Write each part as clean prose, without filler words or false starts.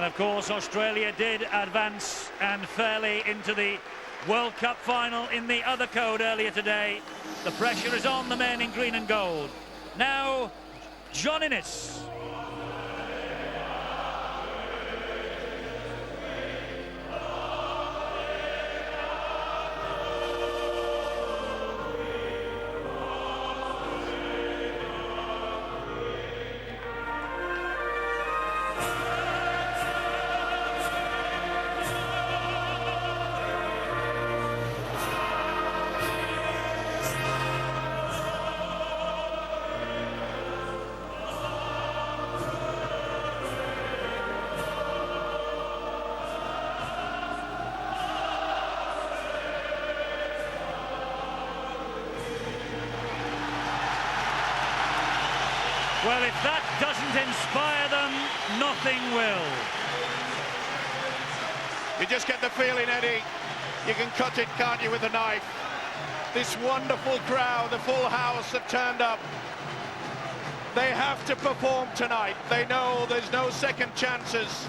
And of course, Australia did advance, and fairly, into the World Cup final in the other code earlier today. The pressure is on the men in green and gold. Now, John Innes. Well, if that doesn't inspire them, nothing will. You just get the feeling, Eddie, you can cut it, can't you, with a knife? This wonderful crowd, the full house have turned up. They have to perform tonight. They know there's no second chances.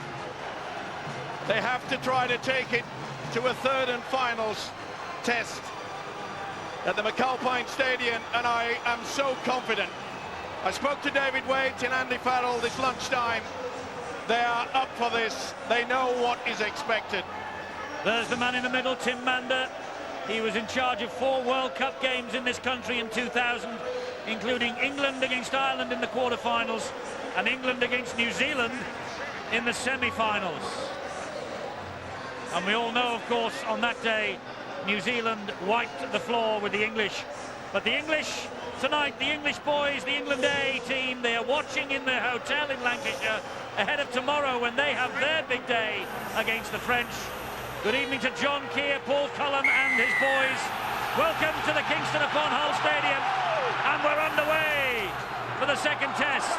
They have to try to take it to a third and finals test at the McAlpine Stadium, and I am so confident. I spoke to David Waite and Andy Farrell this lunchtime. They are up for this. They know what is expected. There's the man in the middle, Tim Mander. He was in charge of 4 World Cup games in this country in 2000, including England against Ireland in the quarterfinals and England against New Zealand in the semi-finals. And we all know, of course, on that day, New Zealand wiped the floor with the English. But the English tonight, the English boys, the England A team, they are watching in their hotel in Lancashire ahead of tomorrow when they have their big day against the French. Good evening to John Keir, Paul Cullum and his boys. Welcome to the Kingston upon Hull Stadium, and we're underway for the second test.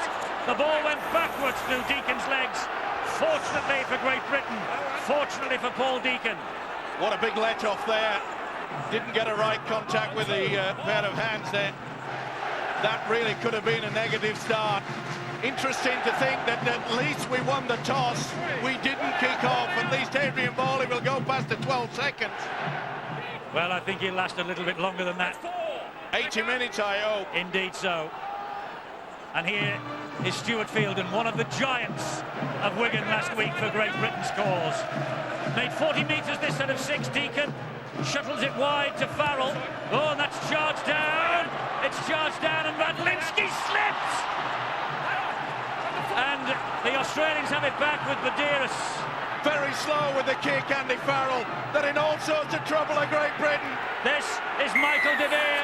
The ball went backwards through Deacon's legs. Fortunately for Great Britain, fortunately for Paul Deacon. What a big let-off there. Didn't get a right contact with the pair of hands there. That really could have been a negative start. Interesting to think that at least we won the toss. We didn't kick off. At least Adrian Bowley will go past the 12 seconds. Well, I think he'll last a little bit longer than that. 80 minutes, I hope. Indeed so. And here is Stuart Fielden, one of the giants of Wigan last week for Great Britain's cause. Made 40 metres this set of 6, Deacon. Shuttles it wide to Farrell. Oh, and that's charged down. It's charged down, and Radlinski slips. And the Australians have it back with Badeiras. Very slow with the kick, Andy Farrell. They're in all sorts of trouble at Great Britain. This is Michael De Vere,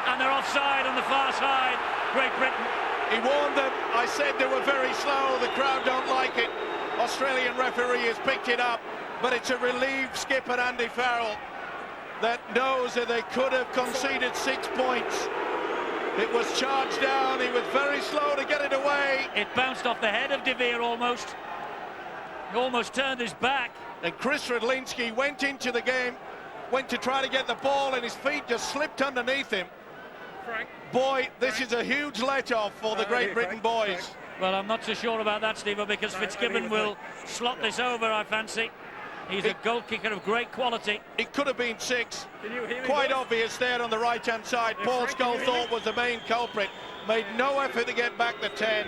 and they're offside on the far side. Great Britain. He warned them. I said they were very slow. The crowd don't like it. Australian referee has picked it up, but it's a relieved skipper, Andy Farrell, that knows that they could have conceded 6 points. It was charged down. He was very slow to get it away. It bounced off the head of De Vere almost. He almost turned his back. And Chris Radlinski went into the game, went to try to get the ball, and his feet just slipped underneath him. Frank. Boy, this is a huge let-off for the Great Britain boys. Well, I'm not so sure about that, Steve, because Fitzgibbon will slot this over, I fancy. He's a goal kicker of great quality. It could have been 6. Quite obvious there on the right-hand side. Paul Sculthorpe was the main culprit. Made no effort to get back the 10.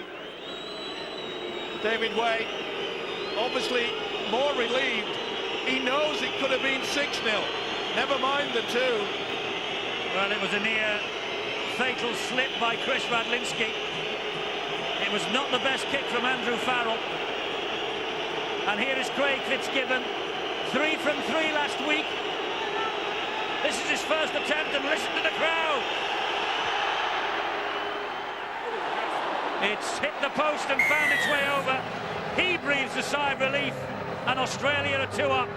David Way, obviously more relieved. He knows it could have been 6-0. Never mind the 2. Well, it was a near fatal slip by Chris Radlinski. It was not the best kick from Andrew Farrell. And here is Craig Fitzgibbon. 3 from 3 last week. This is his first attempt, and listen to the crowd. It's hit the post and found its way over. He breathes a sigh of relief, and Australia are 2 up.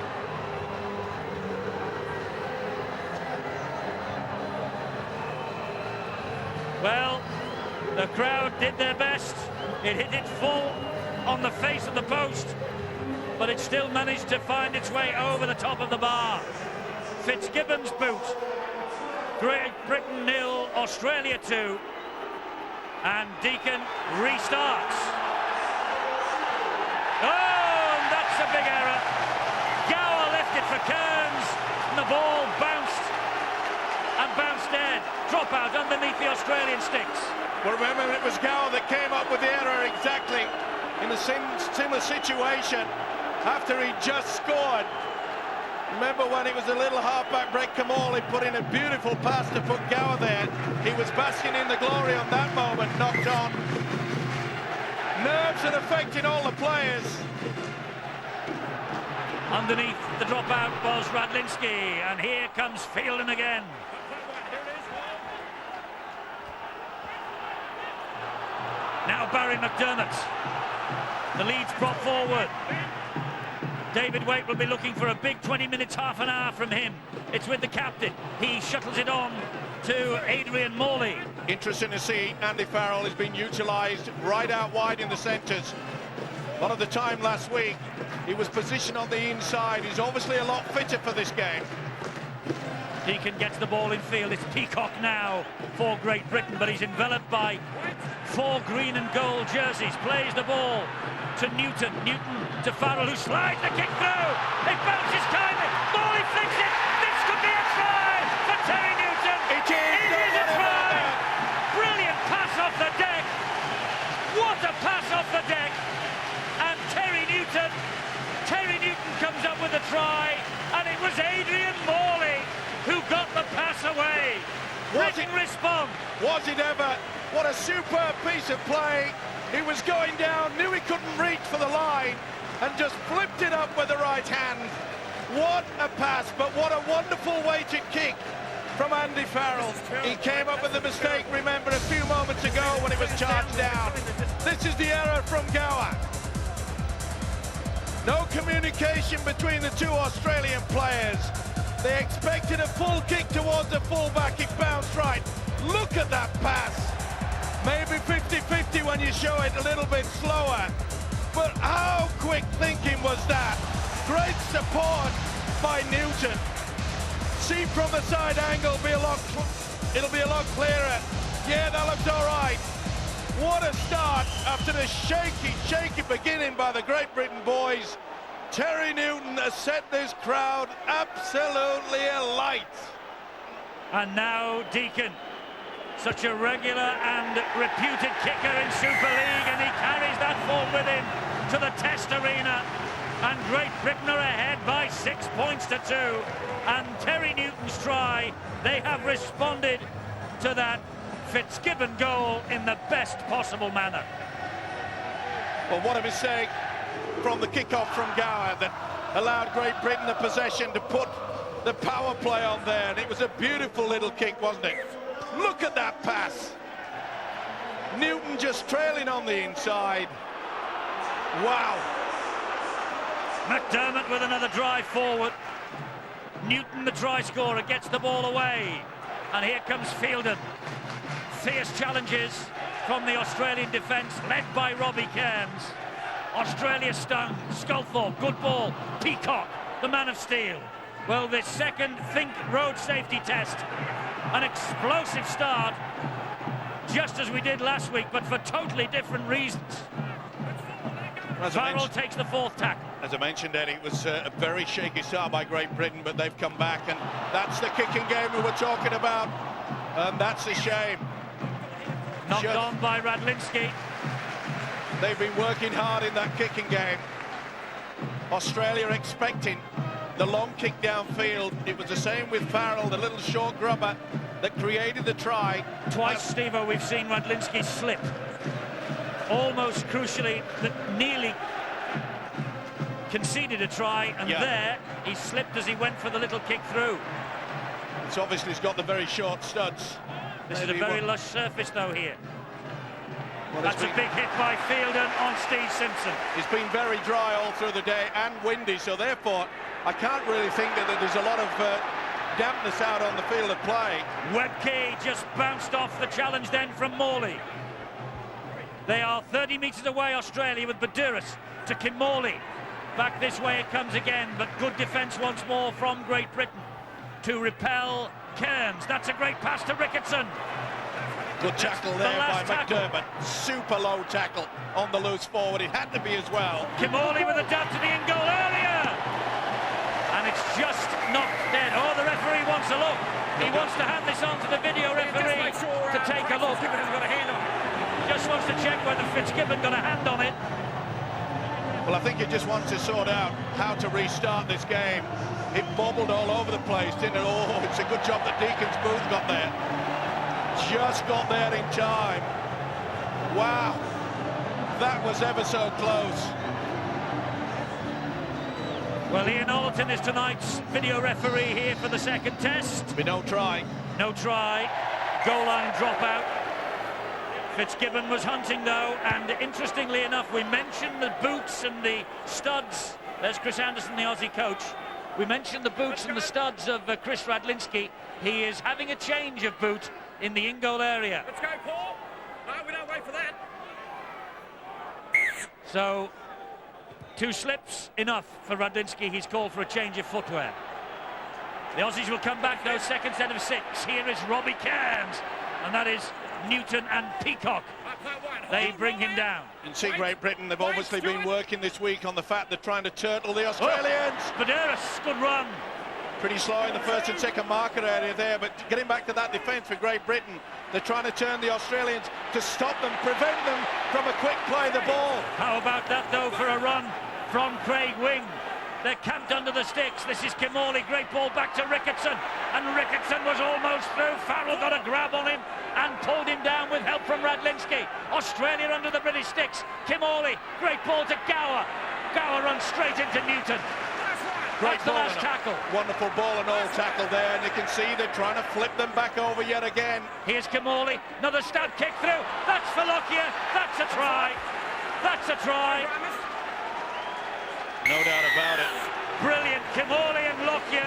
Well, the crowd did their best. It hit it full on the face of the post, but it still managed to find its way over the top of the bar. Fitzgibbon's boot. Great Britain 0, Australia 2. And Deacon restarts. Oh, and big error. Gower left it for Kearns, and the ball bounced dead. Drop out underneath the Australian sticks. Well, remember, it was Gower that came up with the error exactly in a similar situation after he just scored. Remember when it was a little halfback break, Kimmorley put in a beautiful pass to put Gower there. He was basking in the glory on that moment, knocked on. Nerves are affecting all the players. Underneath the dropout was Radlinski, and here comes Fielden again. Now Barry McDermott. The lead's brought forward. David Waite will be looking for a big 20 minutes, half an hour from him. It's with the captain. He shuttles it on to Adrian Morley. Interesting to see Andy Farrell has been utilised right out wide in the centres. A lot of the time last week, he was positioned on the inside. He's obviously a lot fitter for this game. Deacon gets the ball in field. It's Peacock now for Great Britain, but he's enveloped by 4 green and gold jerseys. Plays the ball to Newton. Newton to Farrell, who slides the kick through. It bounces kindly. Morley flicks it. This could be a try for Terry Newton. It is a try. Brilliant pass off the deck. What a pass off the deck. And Terry Newton comes up with a try, and it was Adrian Morley who got the pass away. Britain respond. Was it ever? What a superb piece of play. He was going down, knew he couldn't reach for the line, and just flipped it up with the right hand. What a pass, but what a wonderful weighted kick from Andy Farrell. He came up with a mistake, remember, a few moments ago when it was charged down. This is the error from Gower. No communication between the two Australian players. They expected a full kick towards the fullback. It bounced right. Look at that pass. Maybe 50-50 when you show it a little bit slower. But how quick thinking was that? Great support by Newton. See from the side angle, it'll be a lot clearer. Yeah, that looks all right. What a start after the shaky beginning by the Great Britain boys. Terry Newton has set this crowd absolutely alight. And now Deacon, such a regular and reputed kicker in Super League, and he carries that form with him to the Test Arena. And Great Britain are ahead by 6 points to 2. And Terry Newton's try, they have responded to that Fitzgibbon goal in the best possible manner. Well, what a mistake from the kick-off from Gower that allowed Great Britain the possession to put the power play on there. And it was a beautiful little kick, wasn't it? Look at that pass. Newton just trailing on the inside. Wow. McDermott with another drive forward. Newton, the try scorer, gets the ball away. And here comes Fielden. Fierce challenges from the Australian defence, led by Robbie Kearns. Australia stung. Sculthorpe, good ball. Peacock, the man of steel. Well, this second Think road safety test, an explosive start, just as we did last week, but for totally different reasons. Farrell takes the 4th tackle. As I mentioned, Eddie, it was a very shaky start by Great Britain, but they've come back, and that's the kicking game we were talking about, and that's a shame. Knocked on by Radlinski. They've been working hard in that kicking game. Australia expecting the long kick downfield. It was the same with Farrell, the little short grubber that created the try. Twice, Steve-o, we've seen Radlinski slip. Almost crucially, that nearly conceded a try, and there he slipped as he went for the little kick through. It's obviously he's got the very short studs. This is a very lush surface, though, here. Well, that's a big hit by Fielden on Steve Simpson. It's been very dry all through the day and windy, so therefore I can't really think that there's a lot of dampness out on the field of play. Webke just bounced off the challenge then from Morley. They are 30 metres away, Australia, with Badouris to Kimmorley. Back this way it comes again, but good defence once more from Great Britain to repel Kearns. That's a great pass to Ricketson. Good tackle The there by last tackle. McDermott. Super low tackle on the loose forward. It had to be as well. Kimorley with a dab to the in-goal area. And it's just not dead. Oh, the referee wants a look. He wants to hand this on to the video referee to take a look. Just wants to check whether Fitzgibbon got a hand on it. Well, I think he just wants to sort out how to restart this game. It bobbled all over the place, didn't it? Oh, it's a good job that Deacons Booth got there. Just got there in time. Wow. That was ever so close. Well, Ian Alderton is tonight's video referee here for the second test. Be no try. No try. Goal line dropout. Fitzgibbon was hunting, though, and interestingly enough, we mentioned the boots and the studs. There's Chris Anderson, the Aussie coach. We mentioned the boots and the studs of Chris Radlinski. He is having a change of boot in the in-goal area. Let's go, Paul. No, we don't wait for that. So, 2 slips, enough for Radlinski. He's called for a change of footwear. The Aussies will come back, though, second set of 6. Here is Robbie Cairns, and that is Newton and Peacock. They bring him down. You see Great Britain, they've obviously been working this week on the fact they're trying to turtle the Australians. Badeiros, good run. Pretty slow in the first and second marker area there, but getting back to that defence for Great Britain, they're trying to turn the Australians to stop them, prevent them from a quick play the ball. How about that, though, for a run from Craig Wing? They're camped under the sticks. This is Kimorley. Great ball back to Ricketson. And Ricketson was almost through. Farrell got a grab on him and pulled him down with help from Radlinski. Australia under the British sticks. Kimorley. Great ball to Gower. Gower runs straight into Newton. Great That's the ball last and tackle. Wonderful ball and all tackle there, and you can see they're trying to flip them back over yet again. Here's Kimorley. Another stab kick through. That's for Lockyer. That's a try. That's a try. No doubt about it. Brilliant, Kimorley and Lockyer,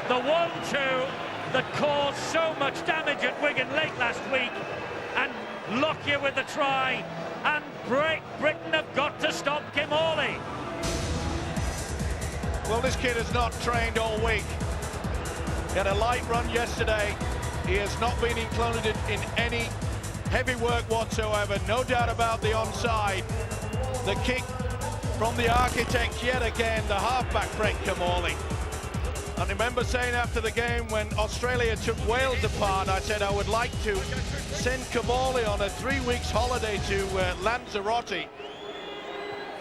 the 1-2 that caused so much damage at Wigan late last week, and Lockyer with the try, and Great Britain have got to stop Kimorley. Well, this kid has not trained all week. He had a light run yesterday. He has not been included in any heavy work whatsoever. No doubt about the onside. The kick from the architect yet again, the halfback Brett Kimorley. I remember saying after the game when Australia took Wales apart, I said I would like to send Kimorley on a 3 weeks holiday to Lanzarote,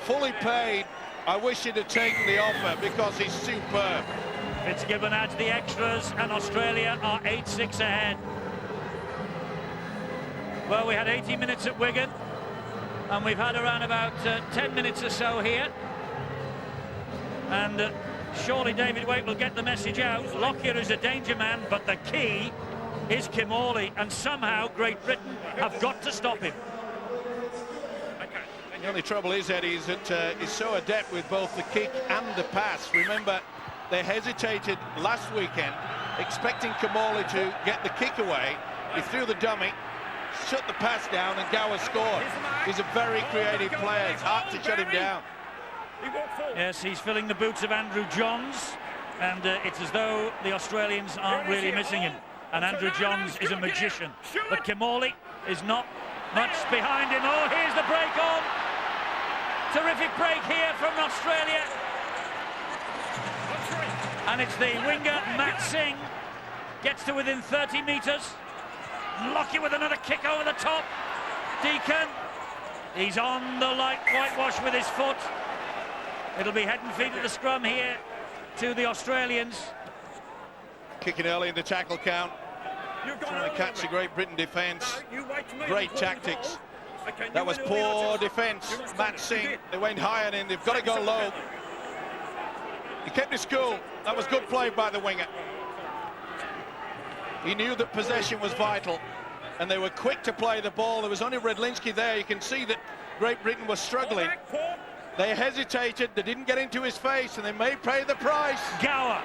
fully paid. I wish he'd have taken the offer because he's superb. Fitzgibbon adds the extras and Australia are 8-6 ahead. Well, we had 80 minutes at Wigan, and we've had around about 10 minutes or so here. And surely David Waite will get the message out. Lockyer is a danger man, but the key is Kimorley, and somehow Great Britain have got to stop him. The only trouble is, Eddie, is that he's so adept with both the kick and the pass. Remember, they hesitated last weekend, expecting Kimorley to get the kick away. He threw the dummy, shut the pass down, and Gower scored. He's a very creative player. It's hard to shut him down. Yes, he's filling the boots of Andrew Johns, and it's as though the Australians aren't really missing him. And Andrew Johns is a magician, but Kimorley is not much behind him. Oh, here's the break on. Terrific break here from Australia. And it's the winger, Matt Singh, gets to within 30 metres. Lockyer with another kick over the top. Deacon, he's on the light whitewash with his foot. It'll be head and feet at the scrum here to the Australians. Kicking early in the tackle count. Trying to catch the Great Britain defence. Great tactics. That was poor defence. Matt Singh, they went high on him. They've got to go low. He kept his cool. That was good play by the winger. He knew that possession was vital, and they were quick to play the ball. There was only Radlinski there. You can see that Great Britain was struggling. They hesitated. They didn't get into his face, and they may pay the price. Gower,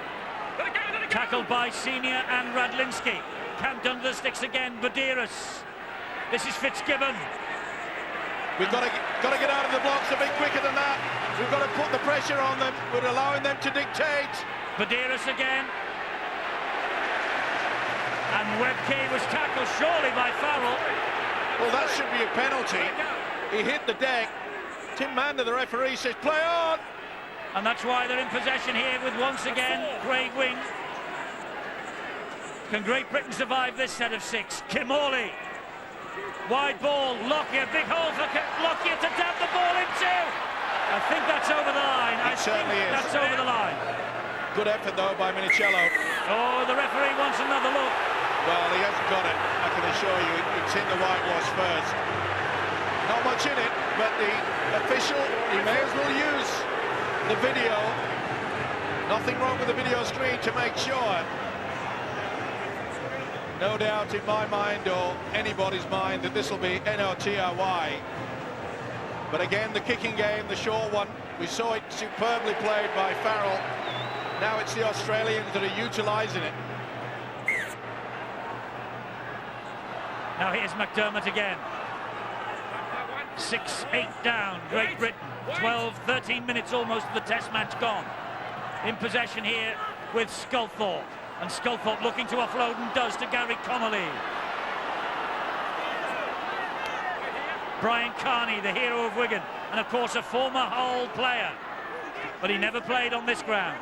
tackled by Senior and Radlinski. Camped under the sticks again, Badeiros. This is Fitzgibbon. We've got to get out of the blocks a bit quicker than that. We've got to put the pressure on them. We're allowing them to dictate. Badeiros again. And Webke was tackled surely by Farrell. Well, that should be a penalty. He hit the deck. Tim Mander, the referee, says play on. And that's why they're in possession here with once again Craig Wing. Can Great Britain survive this set of 6? Kimorley. Wide ball, Lockyer, big hole for Lockyer to dab the ball into. I think that's over the line. It certainly is. That's over the line. Good effort though by Minicello. Oh, the referee wants another look. Well, he hasn't got it, I can assure you. It's in the whitewash first. Not much in it, but the official, he may as well use the video. Nothing wrong with the video screen to make sure. No doubt in my mind or anybody's mind that this will be NOTRY. But again, the kicking game, the short one, we saw it superbly played by Farrell. Now it's the Australians that are utilising it. Now here's McDermott again. 6-8 down, Great Britain. 12, 13 minutes almost of the test match gone. In possession here with Sculthorpe. And Sculthorpe looking to offload and does to Gary Connolly. Brian Carney, the hero of Wigan, and of course a former Hull player. But he never played on this ground.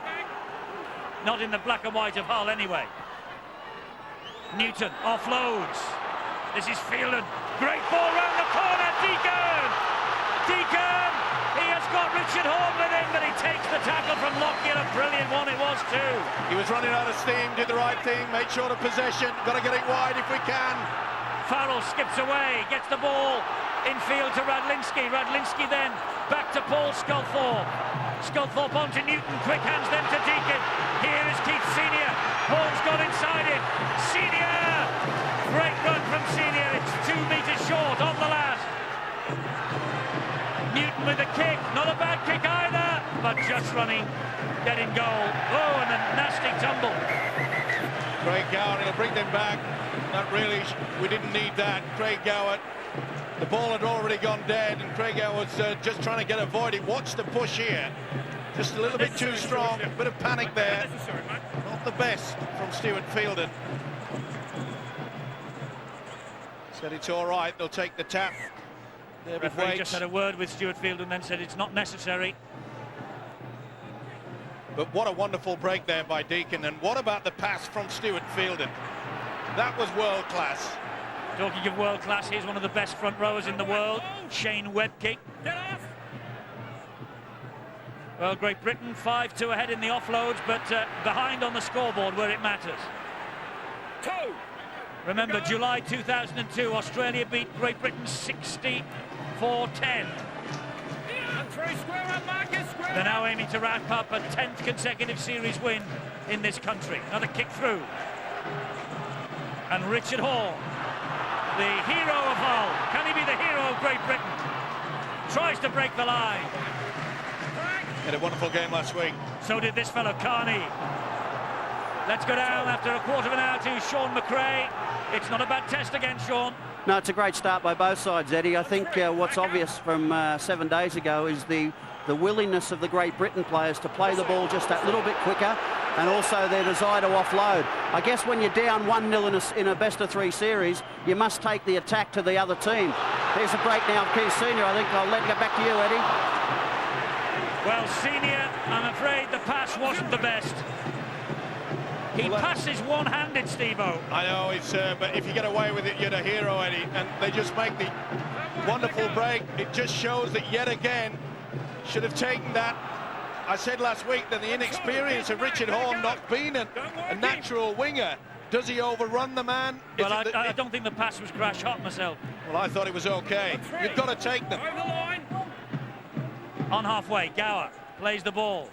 Not in the black and white of Hull anyway. Newton offloads. This is Fielding. Great ball round the corner, Deacon! Deacon! He has got Richard Horne with him, but he takes the tackle from Lockyer. A brilliant one it was too. He was running out of steam, did the right thing, made sure of possession. Got to get it wide if we can. Farrell skips away, gets the ball infield to Radlinski. Radlinski then back to Paul Sculthorpe. Sculthorpe on to Newton, quick hands then to Deacon. Here is Keith Senior. Horne's got inside it. Senior! Great run from Senior. It's 2 metres short on the last. Newton with the kick. Not a bad kick either, but just running, getting goal. Oh, and a nasty tumble. Craig Gowett, he'll bring them back. Not really, we didn't need that. Craig Gowett, the ball had already gone dead, and Craig Gowett's just trying to get avoided. Watch the push here. Just a little bit too strong, a bit of panic there. Not the best from Stuart Fielding. Said it's all right, they'll take the tap. The referee just had a word with Stuart Fielding and then said it's not necessary. But what a wonderful break there by Deacon, and what about the pass from Stuart Fielding? That was world class. Talking of world class, here's one of the best front rowers in the world, Shane Webke. Well, Great Britain 5-2 ahead in the offloads, but behind on the scoreboard where it matters. Remember, July 2002, Australia beat Great Britain 64-10. They're now aiming to wrap up a 10th consecutive series win in this country. Another kick through. And Richard Horne, the hero of Hull. Can he be the hero of Great Britain? Tries to break the line. Had a wonderful game last week. So did this fellow, Carney. Let's go down after a quarter of an hour to Sean McRae. It's not a bad test again, Sean. No, it's a great start by both sides, Eddie. I think what's obvious from 7 days ago is the willingness of the Great Britain players to play the ball just that little bit quicker, and also their desire to offload. I guess when you're down 1-0 in a best-of-3 series, you must take the attack to the other team. There's a break now of Keith Senior. I think I'll let it get back to you, Eddie. Well, Senior, I'm afraid the pass wasn't the best. He passes one-handed, Steve-O. I know, it's but if you get away with it, you're the hero, Eddie. And they just make the wonderful break. It just shows that yet again, should have taken that. I said last week that the inexperience of Richard Horne not being a natural winger. Does he overrun the man? Well, I don't think the pass was crash hot myself. Well, I thought it was okay. You've got to take them. On halfway, Gower plays the ball.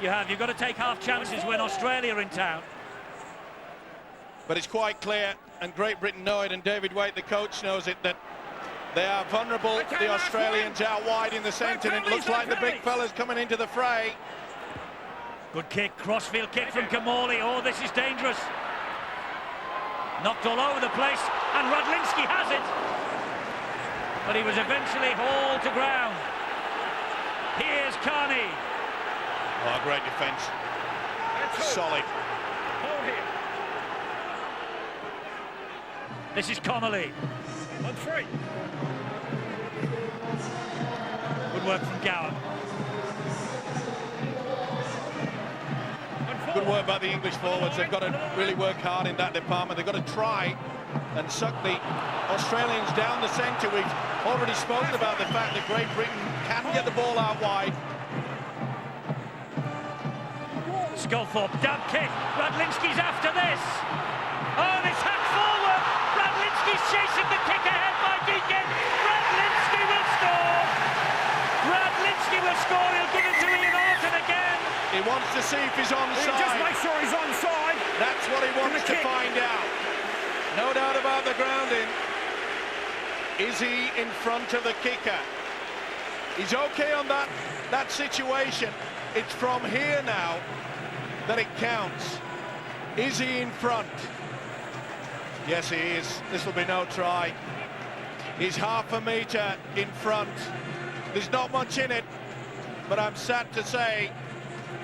You've got to take half chances when Australia are in town. But it's quite clear, and Great Britain know it, and David Waite, the coach, knows it, that they are vulnerable. The Australians out wide in the centre, and it looks like the big fella's coming into the fray. Good kick, crossfield kick from Kimorley. Oh, this is dangerous. Knocked all over the place, and Radlinski has it. But he was eventually hauled to ground. Here's Carney. Oh, great defence. Solid. This is Connolly. On 3. Good work from Gowan. On 4. Good work by the English forwards. They've got to really work hard in that department. They've got to try and suck the Australians down the centre. We've already spoken about the fact that Great Britain can get the ball out wide. Sculthorpe, dab kick. Radlinski's after this. Oh, it's hacked forward. Radlinski's chasing the kick ahead by Deacon. Radlinski will score. Radlinski will score. He'll give it to Ian Orton again. He wants to see if he's onside. Just make sure he's onside. That's what he wants to find out. No doubt about the grounding. Is he in front of the kicker? He's okay on that situation. It's from here now that it counts. Is he in front? Yes, he is. This will be no try. He's half a metre in front. There's not much in it, but I'm sad to say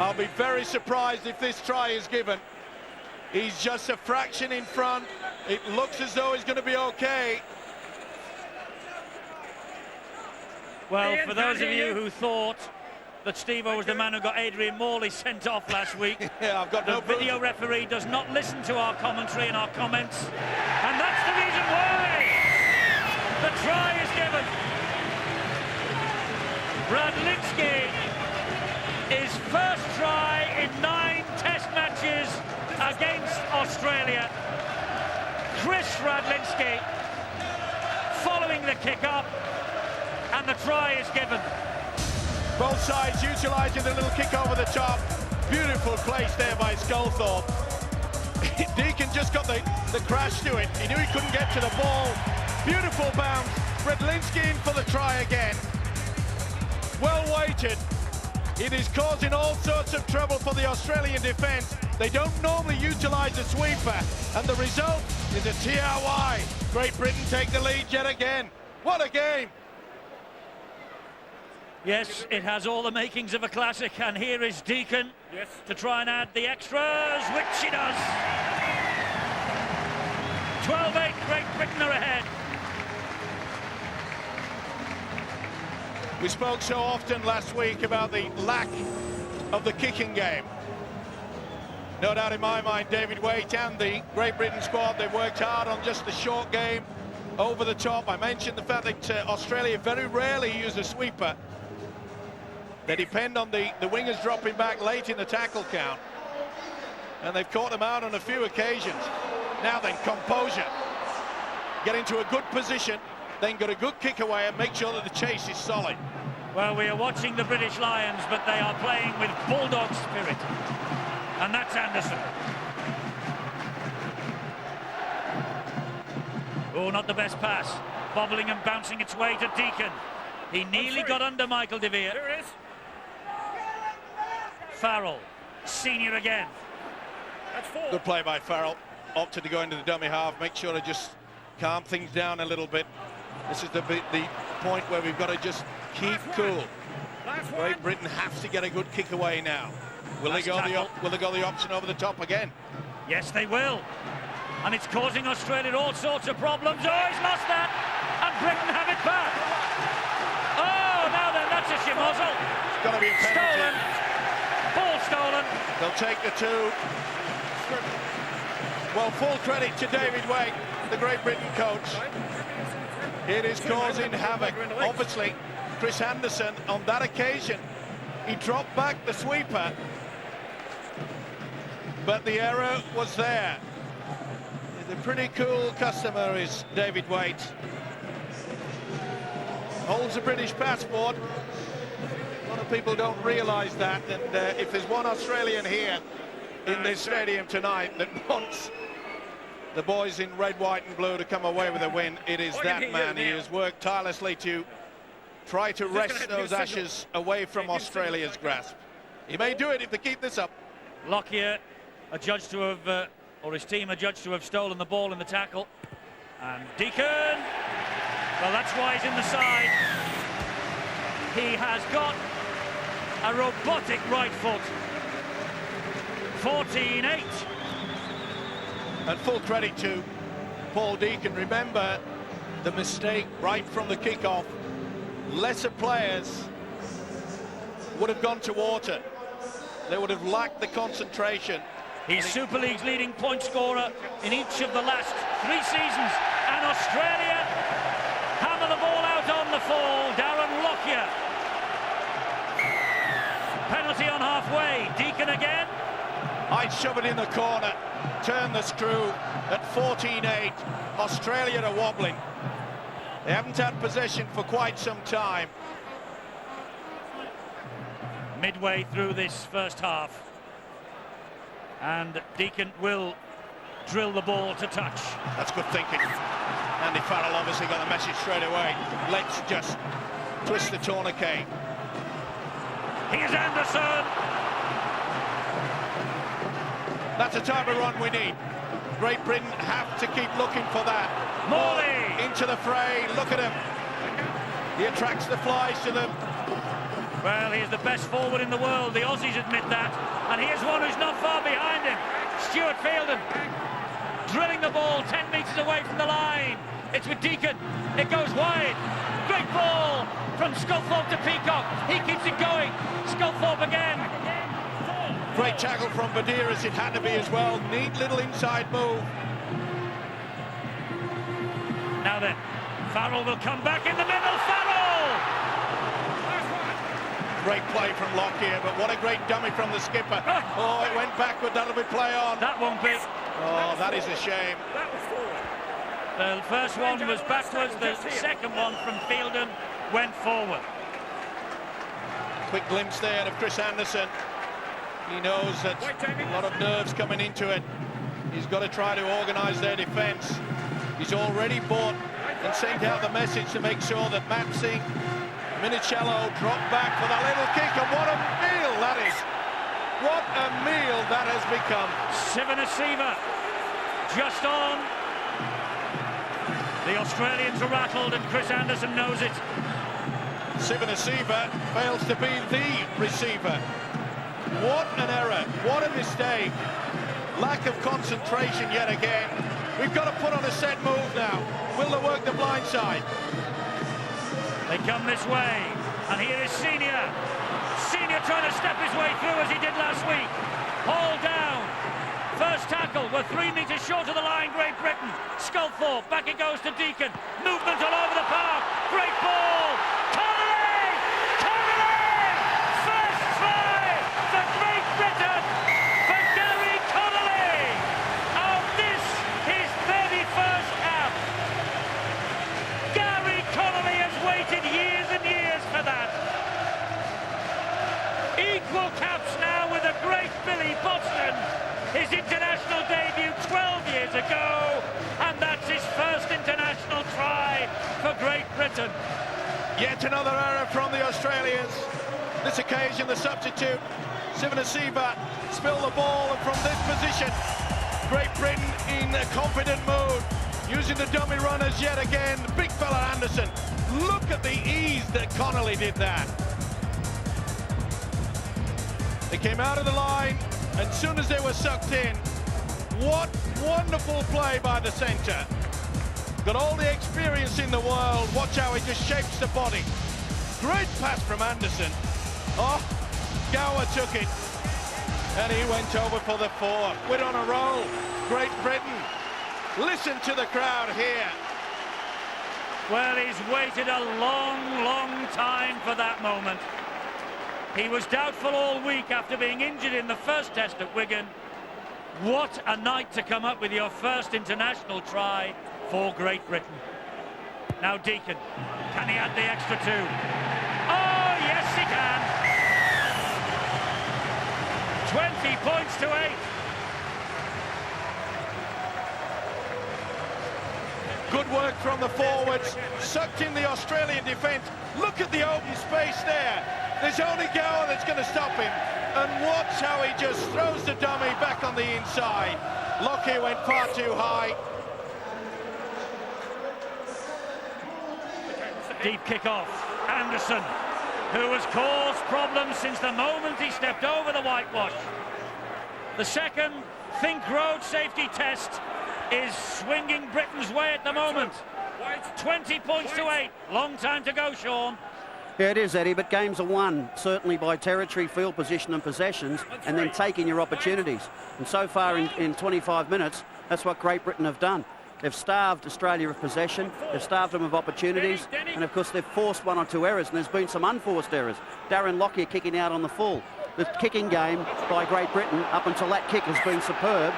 I'll be very surprised if this try is given. He's just a fraction in front. It looks as though he's going to be okay. Well, for those of you who thought that Steve-O was the man who got Adrian Morley sent off last week, Yeah, I've got no the video referee does not listen to our commentary and our comments, and that's the reason why the try is given. Radlinski, his first try in 9 Test matches against Australia. Chris Radlinski following the kick-up, and the try is given. Both sides utilising the little kick over the top. Beautiful place there by Sculthorpe. Deacon just got the crash to it. He knew he couldn't get to the ball. Beautiful bounce. Radlinski in for the try again. Well weighted. It is causing all sorts of trouble for the Australian defence. They don't normally utilise a sweeper, and the result is a TRY. Great Britain take the lead yet again. What a game! Yes, it has all the makings of a classic, and here is Deacon to try and add the extras, which he does. 12-8, Great Britain are ahead. We spoke so often last week about the lack of the kicking game. No doubt in my mind, David Waite and the Great Britain squad, they worked hard on just the short game, over the top. I mentioned the fact that Australia very rarely use a sweeper. They depend on the wingers dropping back late in the tackle count. And they've caught them out on a few occasions. Now then, composure. Get into a good position, then get a good kick away and make sure that the chase is solid. Well, we are watching the British Lions, but they are playing with bulldog spirit. And that's Anderson. Oh, not the best pass. Bobbling and bouncing its way to Deacon. He nearly got under Michael De Vere. There it is. Farrell, senior again. That's 4. Good play by Farrell. Opted to go into the dummy half, make sure to just calm things down a little bit. This is the point where we've got to just keep cool. Great Britain have to get a good kick away now. Will they go the option over the top again? Yes, they will. And it's causing Australia all sorts of problems. Oh, he's lost that. And Britain have it back. Oh, now then, that's a schmozzle. It's got to be a penalty. Stolen. Ball stolen. They'll take the 2. Well, full credit to David Waite, the Great Britain coach. It is causing havoc. Obviously, Chris Anderson, on that occasion, he dropped back the sweeper, but the error was there. The pretty cool customer is David Waite. Holds a British passport. A lot of people don't realise that, and if there's one Australian here in this stadium tonight that wants the boys in red, white and blue to come away with a win, it is that man. He has worked tirelessly to try to wrest those ashes away from Australia's grasp. He may do it if they keep this up. Lockyer, adjudged to have, or his team adjudged to have stolen the ball in the tackle. And Deacon, well, that's why he's in the side. He has got a robotic right foot. 14-8. And full credit to Paul Deacon. Remember the mistake right from the kickoff. Lesser players would have gone to water. They would have lacked the concentration. He's Super League's leading point scorer in each of the last 3 seasons. And Australia hammer the ball out on the fall. Darren Lockyer. Penalty on halfway. Deacon again. I'd shove it in the corner. Turn the screw at 14-8. Australia are wobbling. They haven't had possession for quite some time. Midway through this first half. And Deacon will drill the ball to touch. That's good thinking. Andy Farrell obviously got the message straight away. Let's just twist the tourniquet. Here's Anderson. That's the type of run we need. Great Britain have to keep looking for that. Morley into the fray. Look at him. He attracts the flies to them. Well, he's the best forward in the world. The Aussies admit that. And here's one who's not far behind him. Stuart Fielden drilling the ball 10 metres away from the line. It's with Deacon. It goes wide. Great ball from Sculthorpe to Peacock. He keeps it going. Sculthorpe again. Great tackle from Badir, as it had to be as well. Neat little inside move. Now then, Farrell will come back in the middle. Farrell! Great play from Lockyer, but what a great dummy from the skipper. Oh, it went backward. That'll be play on. That won't be. Oh, that is a shame. That was forward. The first one was backwards. The second one from Fielden went forward. Quick glimpse there of Chris Anderson. He knows that a lot of nerves coming into it. He's got to try to organise their defence. He's already bought and sent out the message to make sure that Matt Singh, Minicello dropped back for that little kick, and what a meal that is. What a meal that has become. Sivanasiva just on. The Australians are rattled and Chris Anderson knows it. Sivanasiva fails to be the receiver. What an error, what a mistake. Lack of concentration yet again. We've got to put on a set move now. Will they work the blind side? They come this way, and here is Senior. Senior trying to step his way through as he did last week. Haul down. First tackle, we're 3 metres short of the line, Great Britain. Sculthorpe, back it goes to Deacon. Movement all over the park. Great ball. Connolly! Connolly! First try for Great Britain for Gary Connolly. Of this, his 31st cap. Gary Connolly has waited years and years for that. Equal caps now with the great Billy Boston. His international debut 12 years ago, and that's his first international try for Great Britain. Yet another error from the Australians. This occasion, the substitute, Sivanasiva, spill the ball, and from this position, Great Britain in a confident mood, using the dummy runners yet again. Big fella Anderson. Look at the ease that Connolly did that. They came out of the line, and as soon as they were sucked in, what wonderful play by the centre. Got all the experience in the world. Watch how he just shapes the body. Great pass from Anderson. Oh, Gower took it. And he went over for the 4. We're on a roll. Great Britain. Listen to the crowd here. Well, he's waited a long, long time for that moment. He was doubtful all week after being injured in the first test at Wigan. What a night to come up with your first international try for Great Britain. Now Deacon, can he add the extra 2? Oh, yes he can. 20 points to 8. Good work from the forwards. Sucked in the Australian defence. Look at the open space there. There's only Gower that's going to stop him. And watch how he just throws the dummy back on the inside. Lockyer went far too high. Deep kick-off. Anderson, who has caused problems since the moment he stepped over the whitewash. The second Think Road safety test is swinging Britain's way at the moment. 20 points to 8. Long time to go, Sean. Yeah, it is, Eddie, but games are won certainly by territory, field position and possessions, and then taking your opportunities. And so far in 25 minutes, that's what Great Britain have done. They've starved Australia of possession, they've starved them of opportunities, and of course they've forced 1 or 2 errors, and there's been some unforced errors. Darren Lockyer kicking out on the full. The kicking game by Great Britain up until that kick has been superb.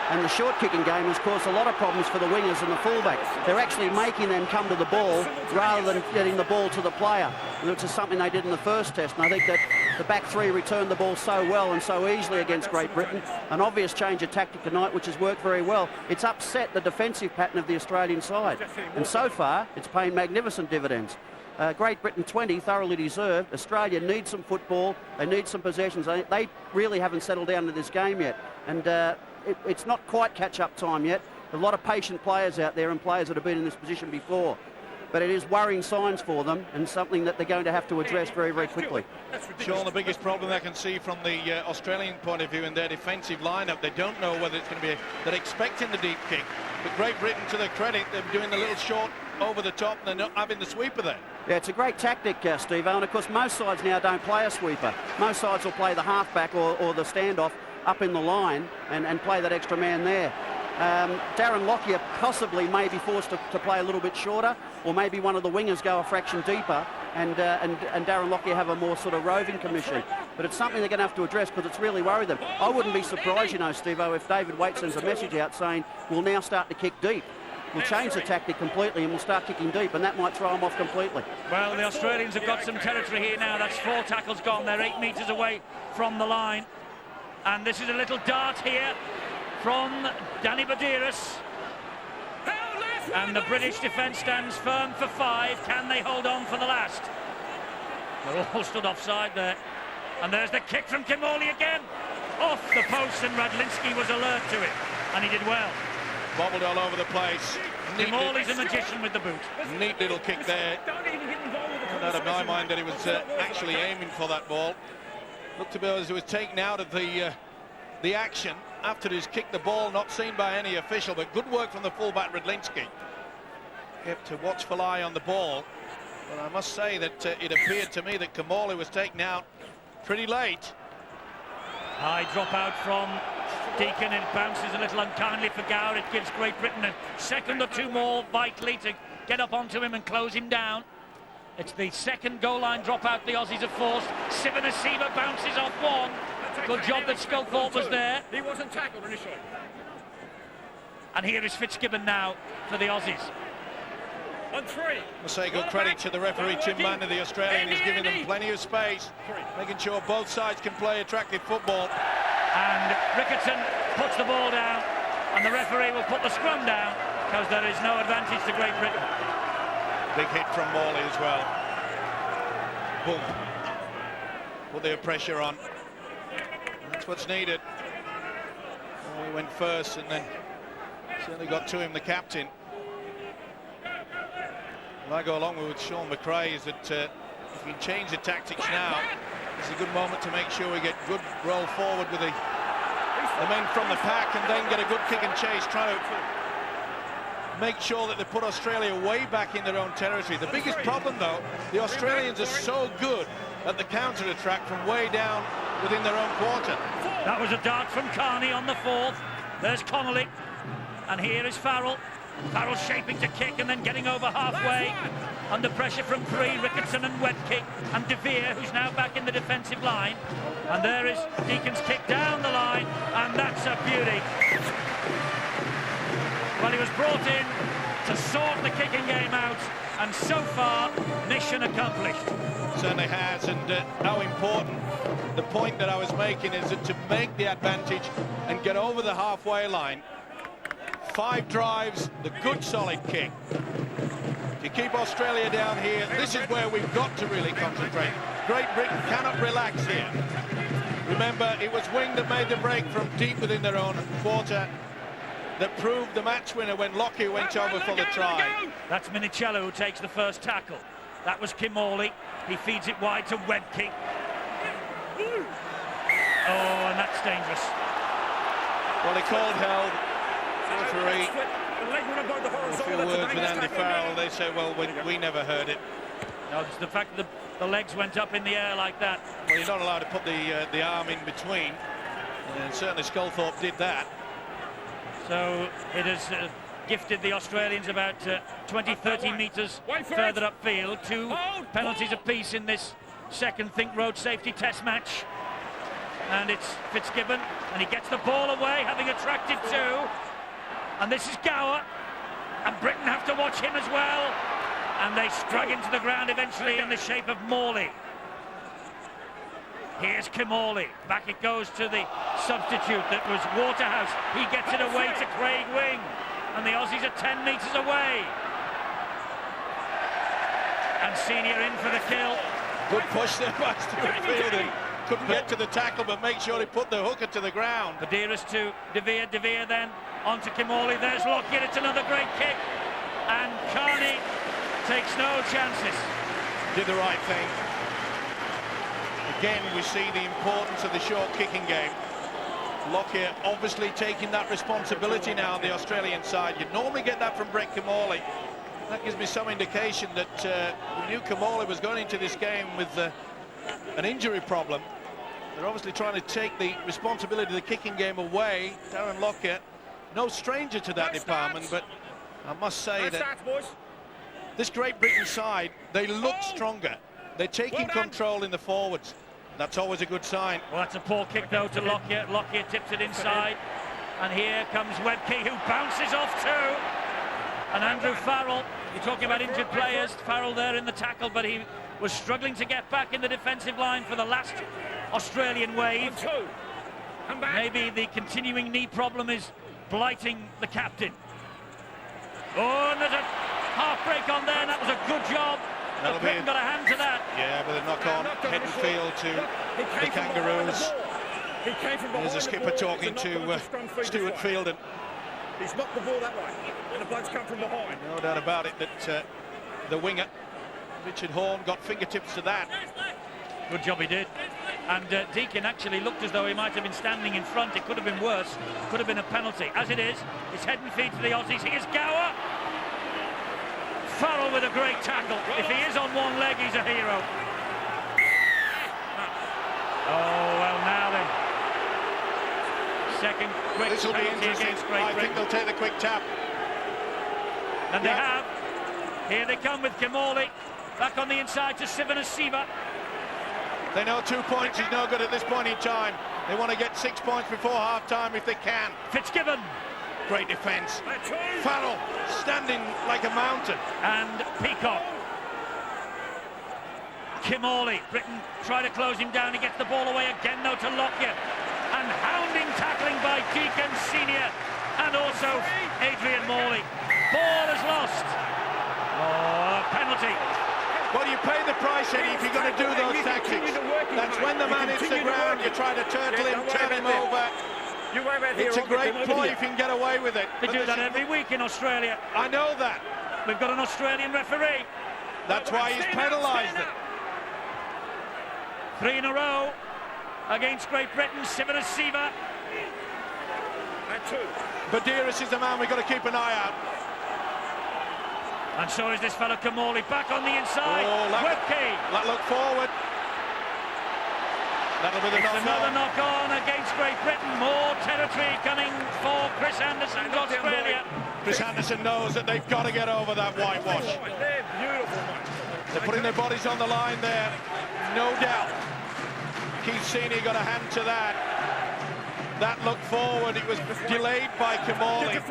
And the short kicking game has caused a lot of problems for the wingers and the fullbacks. They're actually making them come to the ball rather than getting the ball to the player, which is something they did in the first test. And I think that the back three returned the ball so well and so easily against Great Britain. An obvious change of tactic tonight, which has worked very well. It's upset the defensive pattern of the Australian side. And so far, it's paying magnificent dividends. Great Britain 20, thoroughly deserved. Australia needs some football. They need some possessions. They really haven't settled down to this game yet. And it's not quite catch-up time yet. A lot of patient players out there and players that have been in this position before. But it is worrying signs for them and something that they're going to have to address very, very quickly. Sean, the biggest problem I can see from the Australian point of view in their defensive lineup, they don't know whether it's going to be they're expecting the deep kick. But Great Britain, to their credit, they're doing the little short over the top and they're not having the sweeper there. Yeah, it's a great tactic, Steve-O, and of course most sides now don't play a sweeper. Most sides will play the halfback or the standoff up in the line and play that extra man there. Darren Lockyer possibly may be forced to play a little bit shorter, or maybe one of the wingers go a fraction deeper and Darren Lockyer have a more sort of roving commission. But it's something they're going to have to address because it's really worried them. I wouldn't be surprised, you know, Steve-O, if David Waite sends a message out saying we'll now start to kick deep. We'll change the tactic completely and we'll start kicking deep, and that might throw them off completely. Well, the Australians have got some territory here now. That's 4 tackles gone. They're 8 metres away from the line. And this is a little dart here from Danny Badiris. And the British defence stands firm for 5. Can they hold on for the last? They're all stood offside there. And there's the kick from Kimmorley again. Off the post, and Radlinski was alert to it. And he did well. Bobbled all over the place. Kimmorley's a magician with the boot. Neat little kick there. Out of my mind that he was actually aiming for that ball. Looked to be as he was taken out of the action after he's kicked the ball, not seen by any official, but good work from the fullback Radlinski. Kept a watchful eye on the ball, but I must say that it appeared to me that Kimmorley was taken out pretty late. High drop out from Deacon. It bounces a little unkindly for Gower. It gives Great Britain a second or 2 more vitally to get up onto him and close him down. It's the second goal line dropout the Aussies have forced. Sivanasiva bounces off one. Good job that Sculthorpe was there. He wasn't tackled initially. And here is Fitzgibbon now for the Aussies. On 3. I must say good credit to the referee Tim Mander, the Australian. He's giving them plenty of space, making sure both sides can play attractive football. And Ricketson puts the ball down, and the referee will put the scrum down because there is no advantage to Great Britain. Big hit from Morley as well. Boom. Put their pressure on. That's what's needed. He went first and then certainly got to him, the captain. What I go along with Sean McRae is that if we change the tactics now, it's a good moment to make sure we get good roll forward with the men from the pack and then get a good kick and chase, try to make sure that they put Australia way back in their own territory. The biggest problem, though, the Australians are so good at the counter-attack from way down within their own quarter. That was a dart from Carney on the 4th. There's Connolly, and here is Farrell. Farrell shaping to kick and then getting over halfway. Under pressure from 3, Ricketson and Wedke, and De Vere, who's now back in the defensive line. And there is Deacon's kick down the line, and that's a beauty. Well, he was brought in to sort the kicking game out, and so far, mission accomplished. Certainly has, and how important the point that I was making is that to make the advantage and get over the halfway line. 5 drives, the good solid kick. To keep Australia down here, this is where we've got to really concentrate. Great Britain cannot relax here. Remember, it was Wing that made the break from deep within their own quarter that proved the match winner when Lockyer went over for the try. That's Minicello who takes the first tackle. That was Kimmorley. He feeds it wide to Wedke. Oh, and that's dangerous. Well, he called held. Referee, The leg went above the a horizontal. few That's a words with dangerous Andy tackle. Farrell. They say, well, we never heard it. No, it's the fact that the legs went up in the air like that. Well, you're not allowed to put the arm in between. And certainly Sculthorpe did that. So it has gifted the Australians about 20, 30 metres further upfield. 2 penalties apiece in this second Think Road safety test match. And it's Fitzgibbon, and he gets the ball away, having attracted 2. And this is Gower, and Britain have to watch him as well. And they strug into the ground eventually in the shape of Morley. Here's Kimorley. Back it goes to the substitute that was Waterhouse. He gets it away to Craig Wing. And the Aussies are 10 metres away. And Senior in for the kill. Good push there by Stuart Fielding. Couldn't get to the tackle, but make sure he put the hooker to the ground. Badiris to De Vere. De Vere then on to Kimorley. There's Lockyer. It's another great kick. And Carney takes no chances. Did the right thing. Again, we see the importance of the short kicking game. Lockyer obviously taking that responsibility now on the Australian side. You'd normally get that from Brett Kimorley. That gives me some indication that we knew Kimorley was going into this game with an injury problem. They're obviously trying to take the responsibility of the kicking game away. Darren Lockyer, no stranger to that department, but I must say that this Great Britain side, they look stronger. They're taking control in the forwards. That's always a good sign. Well, that's a poor kick though to Lockyer. Lockyer tips it inside. And here comes Webke, who bounces off too. And Andrew Farrell, you're talking about injured players. Farrell there in the tackle, but he was struggling to get back in the defensive line for the last Australian wave. Maybe the continuing knee problem is blighting the captain. Oh, and there's a half break on there, and that was a good job. That'll Britain got a hand to that. Yeah, but a knock on head and field to the Kangaroos. There's the skipper talking to Stuart Fielding. He's knocked the ball that way, and the blood's come from behind. No doubt about it that the winger, Richard Horne, got fingertips to that. Good job he did. And Deakin actually looked as though he might have been standing in front. It could have been worse. Could have been a penalty. As it is, it's head and feet to the Aussies. Here's Gower. Farrell with a great tackle. If he is on one leg, he's a hero. Oh, well, now then. Second quick This will be penalty interesting. against Great I Britain. think they'll take the quick tap. And they have. Here they come with Kimorley. Back on the inside to Sivanasiva. They know 2 points is no good at this point in time. They want to get 6 points before half-time if they can. Fitzgibbon. Great defence. Farrell standing like a mountain. And Peacock. Kimorley. Britain try to close him down. He gets the ball away again now to Lockyer. And hounding tackling by Deacon Senior. And also Adrian Morley. Ball is lost. Oh, penalty. Well, you pay the price, Eddie, if you're going to do those tactics. That's when the man hits the ground, you try to turtle him, turn him over. It's a great ploy if you can get away with it. They do that every week in Australia. I know that. We've got an Australian referee. That's why he's penalised it. 3 in a row against Great Britain. Sivanasiva. Badiris is the man we've got to keep an eye out. And so is this fellow Kimorley back on the inside. Oh, Webke. That look forward. That'll be the knock Another on. knock on against Great Britain. More territory coming for Chris Anderson's Australia. Chris Anderson knows that they've got to get over that whitewash. They're beautiful, mate. They're putting their bodies on the line there, no doubt. Keith Senior got a hand to that. That look forward, it was delayed by Kimorley.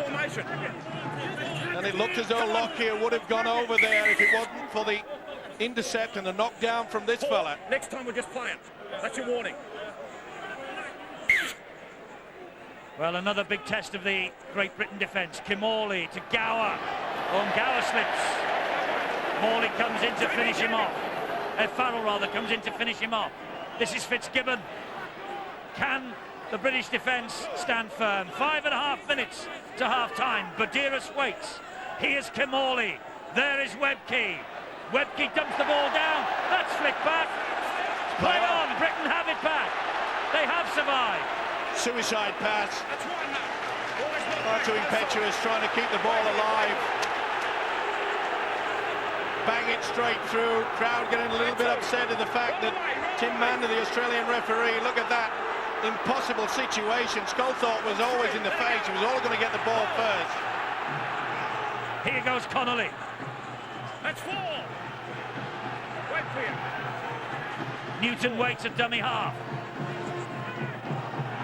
And it looked as though Lockyer would have gone over there if it wasn't for the intercept and the knockdown from this fella. Next time we'll just play it. That's your warning. Well, another big test of the Great Britain defence. Kimorley to Gower. Oh, Gower slips. Morley comes in to finish him off. Farrell, rather, comes in to finish him off. This is Fitzgibbon. Can the British defence stand firm? 5.5 minutes to half-time. Badiris waits. Here's Kimorley. There is Webke. Webke dumps the ball down. That's flicked back. Play on. Britain have it back. They have survived. Suicide pass. Not too impetuous, trying to keep the ball alive. Bang it straight through. Crowd getting a little bit upset at the fact that Tim Mander, the Australian referee, look at that impossible situation. Sculthorpe was always in the face. He was always going to get the ball first. Here goes Connolly. That's 4. Right clear. Newton waits at dummy half.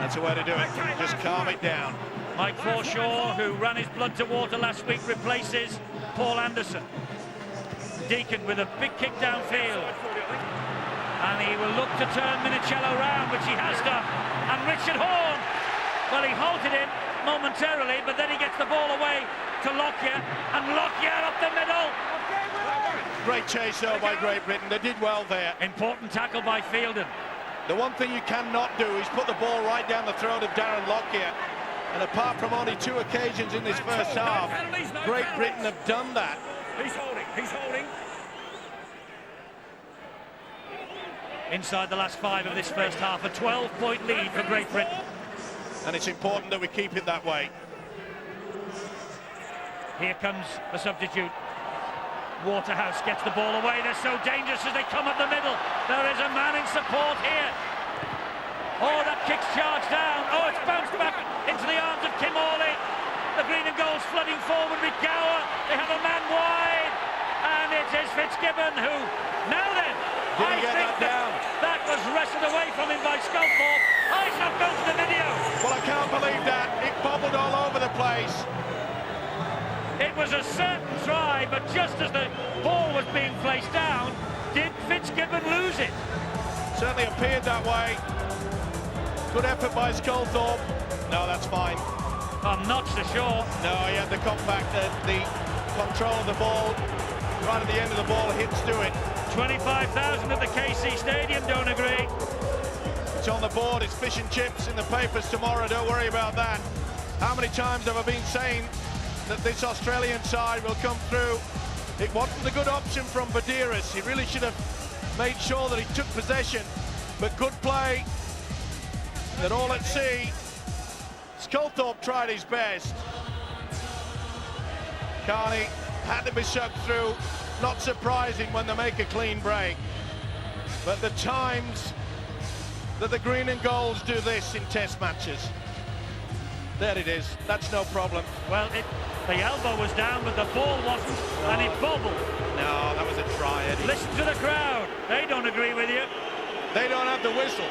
That's the way to do it. Just calm it down. Mike Forshaw, who ran his blood to water last week, replaces Paul Anderson. Deacon with a big kick downfield. And he will look to turn Minicello round, which he has done. And Richard Horne, well, he halted him momentarily, but then he gets the ball away to Lockyer, and Lockyer up the middle. Great chase though by Great Britain. They did well there. Important tackle by Fielden. The one thing you cannot do is put the ball right down the throat of Darren Lockyer. And apart from only 2 occasions in this first half, Great Britain have done that. He's holding. He's holding. Inside the last 5 of this first half, a 12-point lead for Great Britain. And it's important that we keep it that way. Here comes the substitute. Waterhouse gets the ball away. They're so dangerous as they come up the middle. There is a man in support here. Oh, that kick's charged down. Oh, it's bounced back into the arms of Kim Hawley. The green and gold's flooding forward with Gower. They have a man wide. And it is Fitzgibbon who, now then, Didn't get that down. That was wrestled away from him by Sculthorpe. Oh, he's not going to the video. Well, I can't believe that. It bobbled all over the place. It was a certain try, but just as the ball was being placed down, did Fitzgibbon lose it? Certainly appeared that way. Good effort by Sculthorpe. No, that's fine. I'm not so sure. No, he had the compact, the control of the ball. Right at the end of the ball, hits to it. 25,000 at the KC Stadium don't agree. It's on the board, it's fish and chips in the papers tomorrow, don't worry about that. How many times have I been saying that this Australian side will come through? It wasn't a good option from Badiris. He really should have made sure that he took possession, but good play. They're all at sea. Sculthorpe tried his best. Carney had to be shoved through. Not surprising when they make a clean break. But the times that the green and golds do this in test matches. There it is. That's no problem. Well, the elbow was down, but the ball wasn't, and it bobbled. No, that was a try, Eddie. Listen to the crowd. They don't agree with you. They don't have the whistle.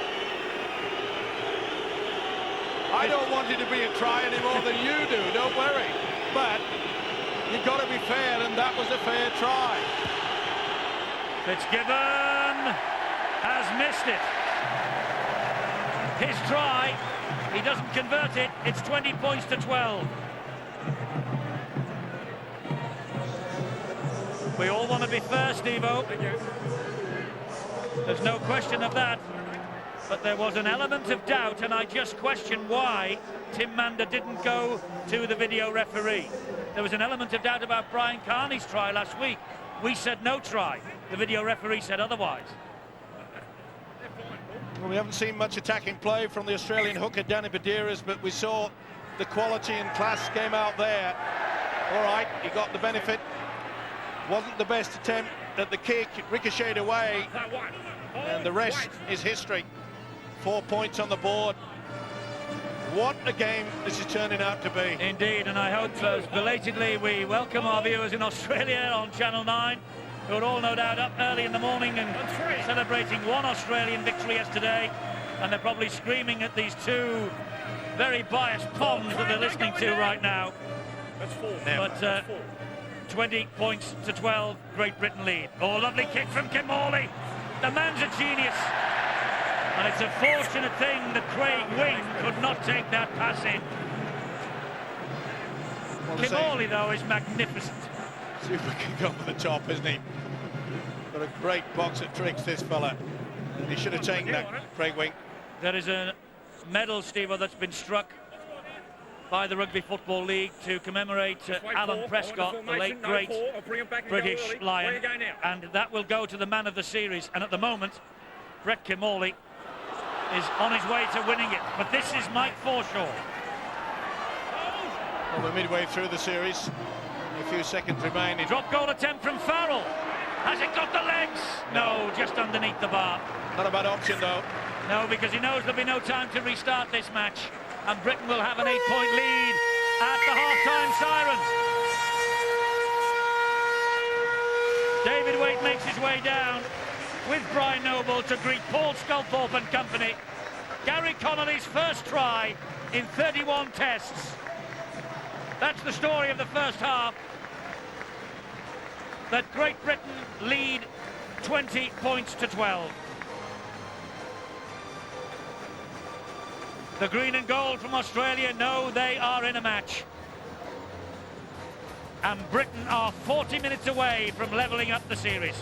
I don't want it to be a try any more than you do, don't worry. But you've got to be fair, and that was a fair try. Fitzgibbon has missed it. His try, he doesn't convert it. It's 20 points to 12. We all want to be fair, Steve-O. There's no question of that. But there was an element of doubt, and I just question why Tim Mander didn't go to the video referee. There was an element of doubt about Brian Carney's try last week. We said no try. The video referee said otherwise. Well, we haven't seen much attacking play from the Australian hooker, Danny Badiris, but we saw the quality and class came out there. All right, he got the benefit. Wasn't the best attempt at the kick. It ricocheted away, and the rest is history. 4 points on the board. What a game this is turning out to be. Indeed, and I hope belatedly we welcome our viewers in Australia on Channel 9, who are all no doubt up early in the morning and celebrating one Australian victory yesterday, and they're probably screaming at these 2 very biased Poms that they're listening to right now. That's 4. But 20 points to 12, Great Britain lead. Oh, lovely kick from Kim Hawley. The man's a genius. And it's a fortunate thing that Craig Wing could not take that pass in. Kim Hawley, though, is magnificent. Super kick over the top, isn't he? Got a great box of tricks, this fella. He should have taken that, Craig Wing. There is a medal, Steve-O, that's been struck by the Rugby Football League to commemorate Alan Prescott, the late great British Lion. And that will go to the man of the series. And at the moment, Brett Kim Hawley is on his way to winning it. But this is Mike Forshaw. Well, we're midway through the series. A few seconds remaining. Drop goal attempt from Farrell. Has it got the legs? No, just underneath the bar. Not a bad option, though. No, because he knows there'll be no time to restart this match. And Britain will have an 8-point lead at the half-time siren. David Waite makes his way down with Brian Noble to greet Paul Sculthorpe and company. Gary Connolly's first try in 31 tests. That's the story of the first half. That Great Britain lead 20 points to 12. The green and gold from Australia know they are in a match. And Britain are 40 minutes away from levelling up the series.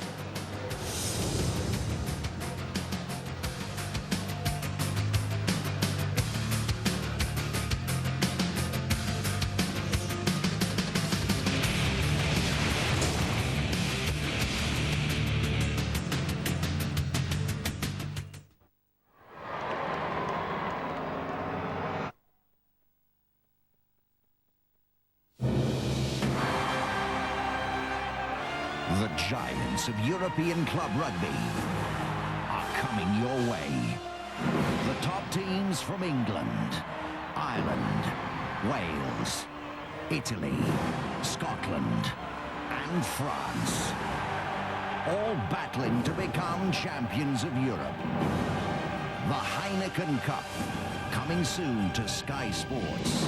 The giants of European club rugby are coming your way. The top teams from England, Ireland, Wales, Italy, Scotland, and France, all battling to become champions of Europe. The Heineken Cup, coming soon to Sky Sports.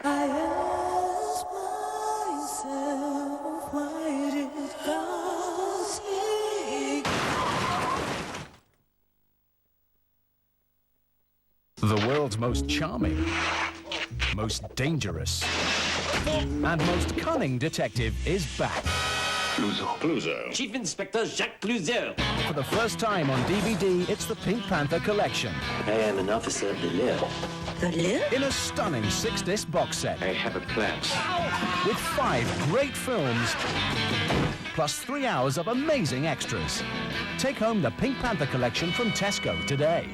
I ask myself, why did God take? The world's most charming, most dangerous, and most cunning detective is back. Clouseau. Chief Inspector Jacques Clouseau. For the first time on DVD, it's the Pink Panther Collection. I am an officer of the law. The lip? In a stunning 6-disc box set. I have a plan. With 5 great films, plus 3 hours of amazing extras. Take home the Pink Panther Collection from Tesco today.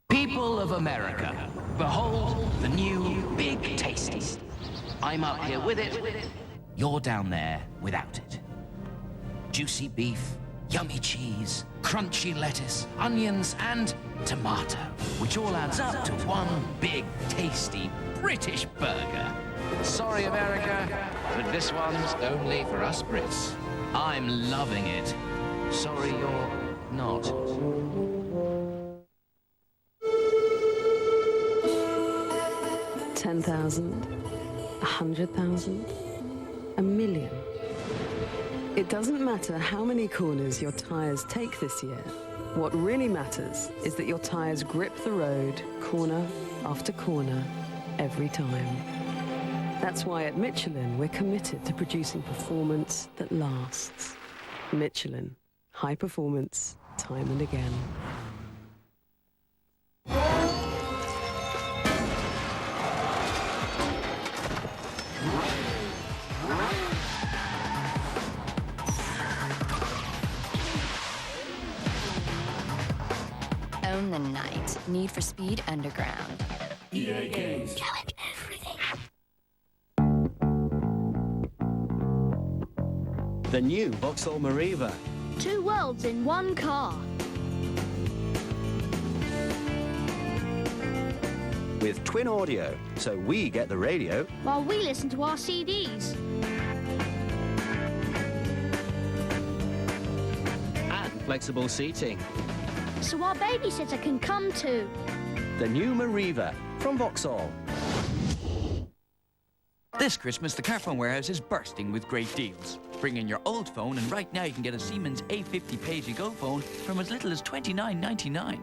People of America, behold the new Big Tasty. I'm up here with it. You're down there without it. Juicy beef, yummy cheese, crunchy lettuce, onions, and tomato, which all adds up to one big, tasty British burger. Sorry, America, but this one's only for us Brits. I'm loving it. Sorry you're not. $10,000, $100,000, $1 million. It doesn't matter how many corners your tires take this year. What really matters is that your tires grip the road corner after corner every time. That's why at Michelin we're committed to producing performance that lasts. Michelin, high performance, time and again. Own the night. Need for Speed Underground. EA Games. Challenge everything. The new Vauxhall Mariva. 2 worlds in one car. With twin audio, so we get the radio. While we listen to our CDs. And flexible seating. So our babysitter can come too. The new Mariva from Vauxhall. This Christmas, the Carphone Warehouse is bursting with great deals. Bring in your old phone, and right now you can get a Siemens A50 pay-as-you-go phone from as little as $29.99.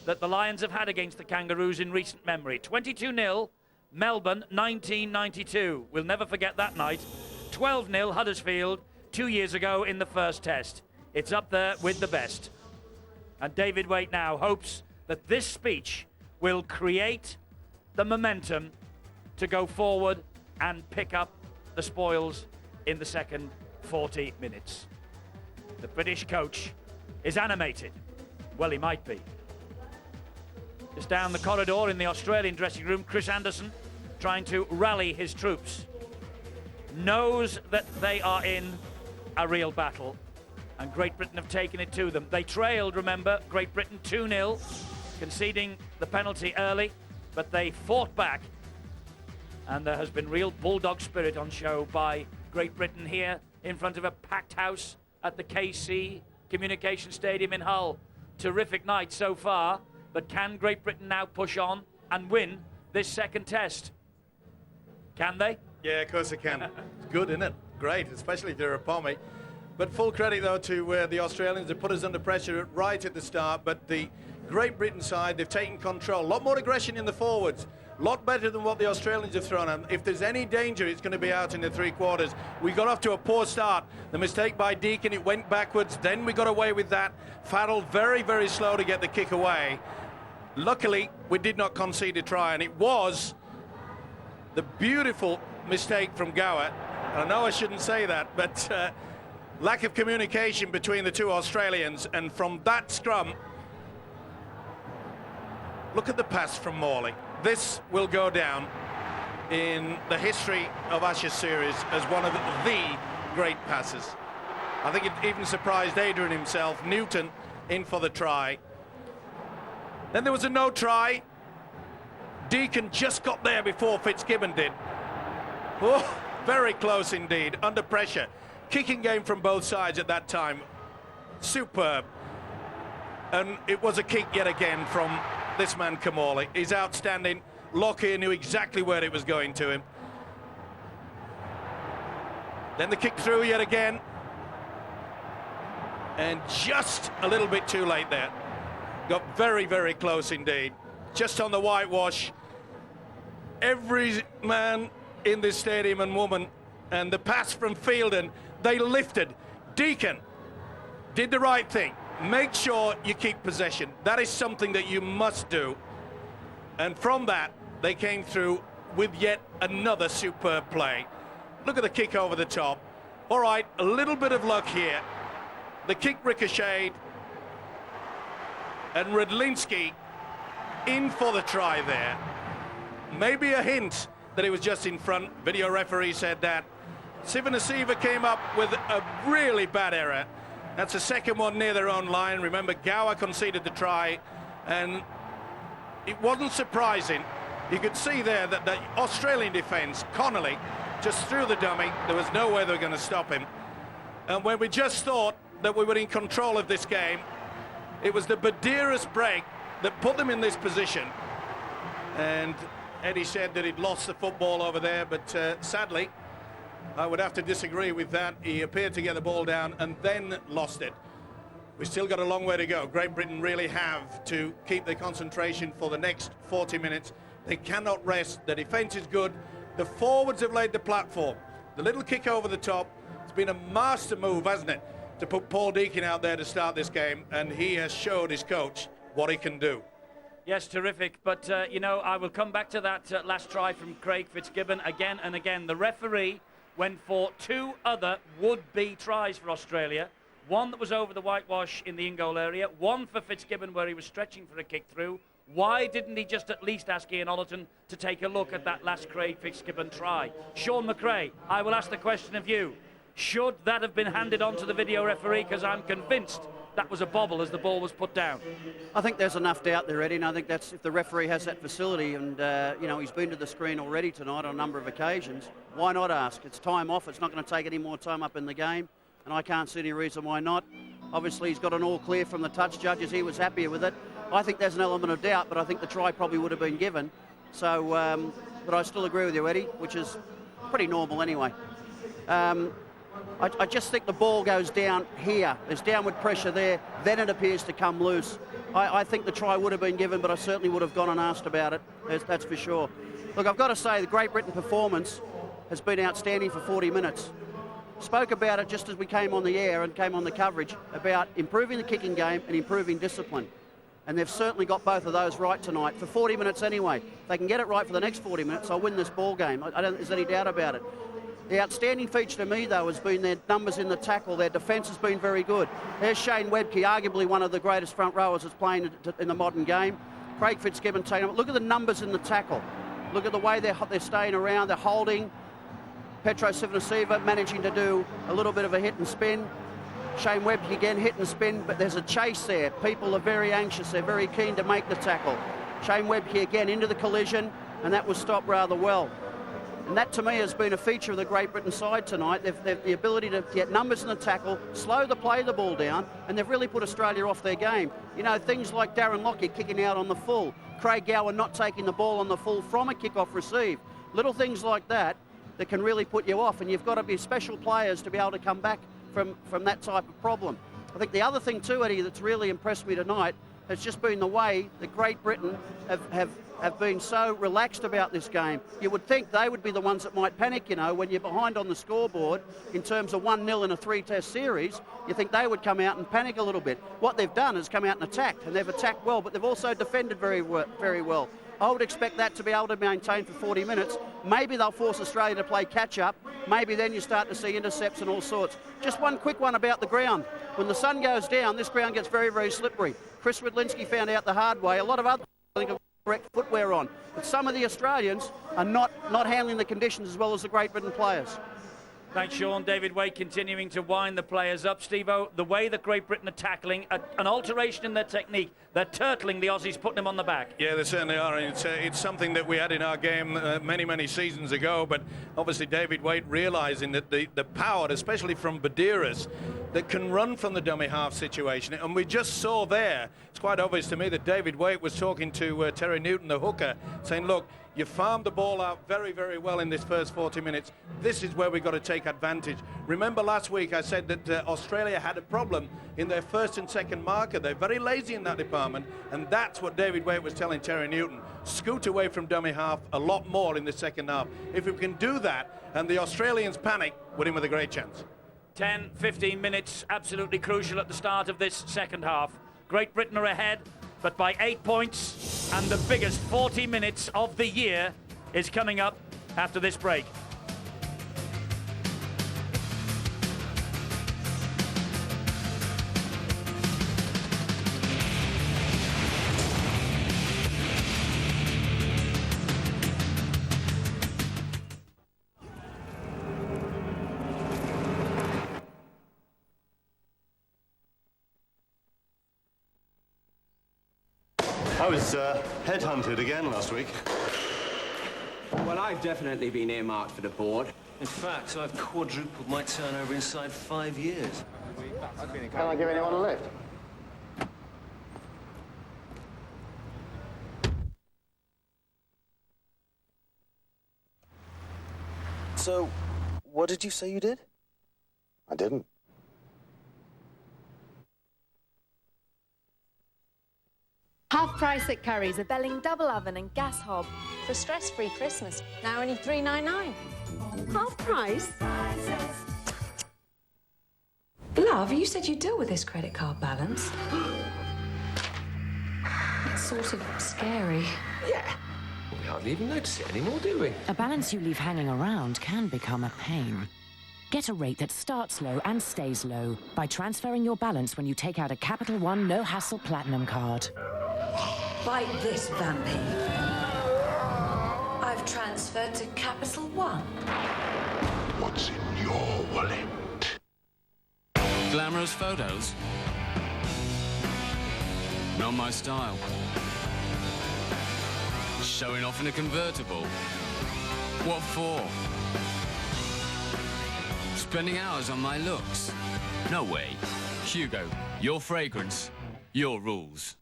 that the Lions have had against the Kangaroos in recent memory. 22-0, Melbourne, 1992. We'll never forget that night. 12-0, Huddersfield, 2 years ago in the first test. It's up there with the best. And David Waite now hopes that this speech will create the momentum to go forward and pick up the spoils in the second 40 minutes. The British coach is animated. Well, he might be. Just down the corridor in the Australian dressing room, Chris Anderson, trying to rally his troops, knows that they are in a real battle, and Great Britain have taken it to them. They trailed, remember, Great Britain 2-0, conceding the penalty early, but they fought back, and there has been real bulldog spirit on show by Great Britain here in front of a packed house at the KC Communication Stadium in Hull. Terrific night so far, but can Great Britain now push on and win this second test? Can they? Yeah, of course they can. It's good, isn't it? Great, especially if they're a pommy. But full credit, though, to the Australians. They put us under pressure right at the start, but the Great Britain side, they've taken control. A lot more aggression in the forwards. A lot better than what the Australians have thrown. And if there's any danger, it's going to be out in the three quarters. We got off to a poor start. The mistake by Deacon, it went backwards. Then we got away with that. Farrell very, very slow to get the kick away. Luckily, we did not concede a try, and it was the beautiful mistake from Gower. And I know I shouldn't say that, but lack of communication between the two Australians, and from that scrum, look at the pass from Morley. This will go down in the history of Ashes series as one of the great passes. I think it even surprised Adrian himself. Newton in for the try. Then there was a no try. Deacon just got there before Fitzgibbon did. Oh, very close indeed, under pressure. Kicking game from both sides at that time. Superb. And it was a kick yet again from this man Kamali. He's outstanding. Lockyer knew exactly where it was going to him. Then the kick through yet again. And just a little bit too late there. Got very, very close indeed. Just on the whitewash. Every man in this stadium and woman, and the pass from Fielden, they lifted. Deacon did the right thing. Make sure you keep possession. That is something that you must do. And from that, they came through with yet another superb play. Look at the kick over the top. All right, a little bit of luck here. The kick ricocheted, and Redlinski in for the try there. Maybe a hint that he was just in front. Video referee said that. Sivanasiva came up with a really bad error. That's the second one near their own line. Remember, Gower conceded the try, and it wasn't surprising. You could see there that the Australian defence, Connolly, just threw the dummy. There was no way they were going to stop him. And when we just thought that we were in control of this game, it was the Badiras break that put them in this position. And Eddie said that he'd lost the football over there, but sadly, I would have to disagree with that. He appeared to get the ball down and then lost it. We've still got a long way to go. Great Britain really have to keep their concentration for the next 40 minutes. They cannot rest. The defence is good. The forwards have laid the platform. The little kick over the top, it's been a master move, hasn't it, to put Paul Deacon out there to start this game, and he has showed his coach what he can do. Yes, terrific. But, you know, I will come back to that last try from Craig Fitzgibbon again and again. The referee went for two other would-be tries for Australia. One that was over the whitewash in the in-goal area, one for Fitzgibbon where he was stretching for a kick through. Why didn't he just at least ask Ian Ollerton to take a look at that last Craig Fitzgibbon try? Sean McRae, I will ask the question of you. Should that have been handed on to the video referee? Because I'm convinced that was a bobble as the ball was put down. I think there's enough doubt there, Eddie, and I think that's if the referee has that facility, and you know, he's been to the screen already tonight on a number of occasions. Why not ask? It's time off. It's not going to take any more time up in the game, and I can't see any reason why not. Obviously, he's got an all clear from the touch judges. He was happier with it. I think there's an element of doubt, but I think the try probably would have been given. So, but I still agree with you, Eddie, which is pretty normal anyway. I just think the ball goes down here. There's downward pressure there. Then it appears to come loose. I think the try would have been given, but I certainly would have gone and asked about it. That's for sure. Look, I've got to say the Great Britain performance has been outstanding for 40 minutes. Spoke about it just as we came on the air and came on the coverage about improving the kicking game and improving discipline. And they've certainly got both of those right tonight for 40 minutes anyway. If they can get it right for the next 40 minutes, I'll win this ball game. I don't think there's any doubt about it. The outstanding feature to me, though, has been their numbers in the tackle. Their defence has been very good. There's Shane Webke, arguably one of the greatest front rowers that's playing in the modern game. Craig Fitzgibbon taking. Look at the numbers in the tackle. Look at the way they're staying around. They're holding. Petro Civoniceva managing to do a little bit of a hit and spin. Shane Webke again, hit and spin, but there's a chase there. People are very anxious. They're very keen to make the tackle. Shane Webke again into the collision, and that was stopped rather well. And that, to me, has been a feature of the Great Britain side tonight. They've the ability to get numbers in the tackle, slow the play the ball down, and they've really put Australia off their game. You know, things like Darren Lockyer kicking out on the full, Craig Gower not taking the ball on the full from a kick-off receive. Little things like that can really put you off, and you've got to be special players to be able to come back from that type of problem. I think the other thing too, Eddie, that's really impressed me tonight has just been the way that Great Britain have been so relaxed about this game. You would think they would be the ones that might panic, you know, when you're behind on the scoreboard in terms of 1-0 in a 3-test series. You think they would come out and panic a little bit. What they've done is come out and attacked, and they've attacked well, but they've also defended very well. I would expect that to be able to maintain for 40 minutes. Maybe they'll force Australia to play catch-up. Maybe then you start to see intercepts and all sorts. Just one quick one about the ground. When the sun goes down, this ground gets very, very slippery. Chris Ridlinski found out the hard way. A lot of other people have correct footwear on. But some of the Australians are not handling the conditions as well as the Great Britain players. Thanks, Sean. David Waite continuing to wind the players up. Steve-O, the way that Great Britain are tackling, an alteration in their technique. They're turtling the Aussies, putting them on the back. Yeah, they certainly are. It's something that we had in our game many seasons ago, but obviously David Waite realising that the power, especially from Badiras, that can run from the dummy half situation. And we just saw there, it's quite obvious to me that David Waite was talking to Terry Newton, the hooker, saying, look, you farmed the ball out very, very well in this first 40 minutes. This is where we've got to take advantage. Remember last week I said that Australia had a problem in their first and second marker. They're very lazy in that department, and that's what David Waite was telling Terry Newton. Scoot away from dummy half a lot more in the second half. If we can do that and the Australians panic, we're in with a great chance. 10, 15 minutes, absolutely crucial at the start of this second half. Great Britain are ahead, but by 8 points, and the biggest 40 minutes of the year is coming up after this break. I was headhunted again last week. Well, I've definitely been earmarked for the board. In fact, I've quadrupled my turnover inside 5 years. Can I give anyone a lift? So, what did you say you did? I didn't. Half price at Curry's, a Belling double oven and gas hob. For stress-free Christmas, now only $3.99. Half price? Love, you said you'd deal with this credit card balance. It's sort of scary. Yeah. We hardly even notice it anymore, do we? A balance you leave hanging around can become a pain. Get a rate that starts low and stays low by transferring your balance when you take out a Capital One no-hassle Platinum card. Bite this, Vampy. I've transferred to Capital One. What's in your wallet? Glamorous photos? Not my style. Showing off in a convertible? What for? Spending hours on my looks? No way. Hugo, your fragrance, your rules.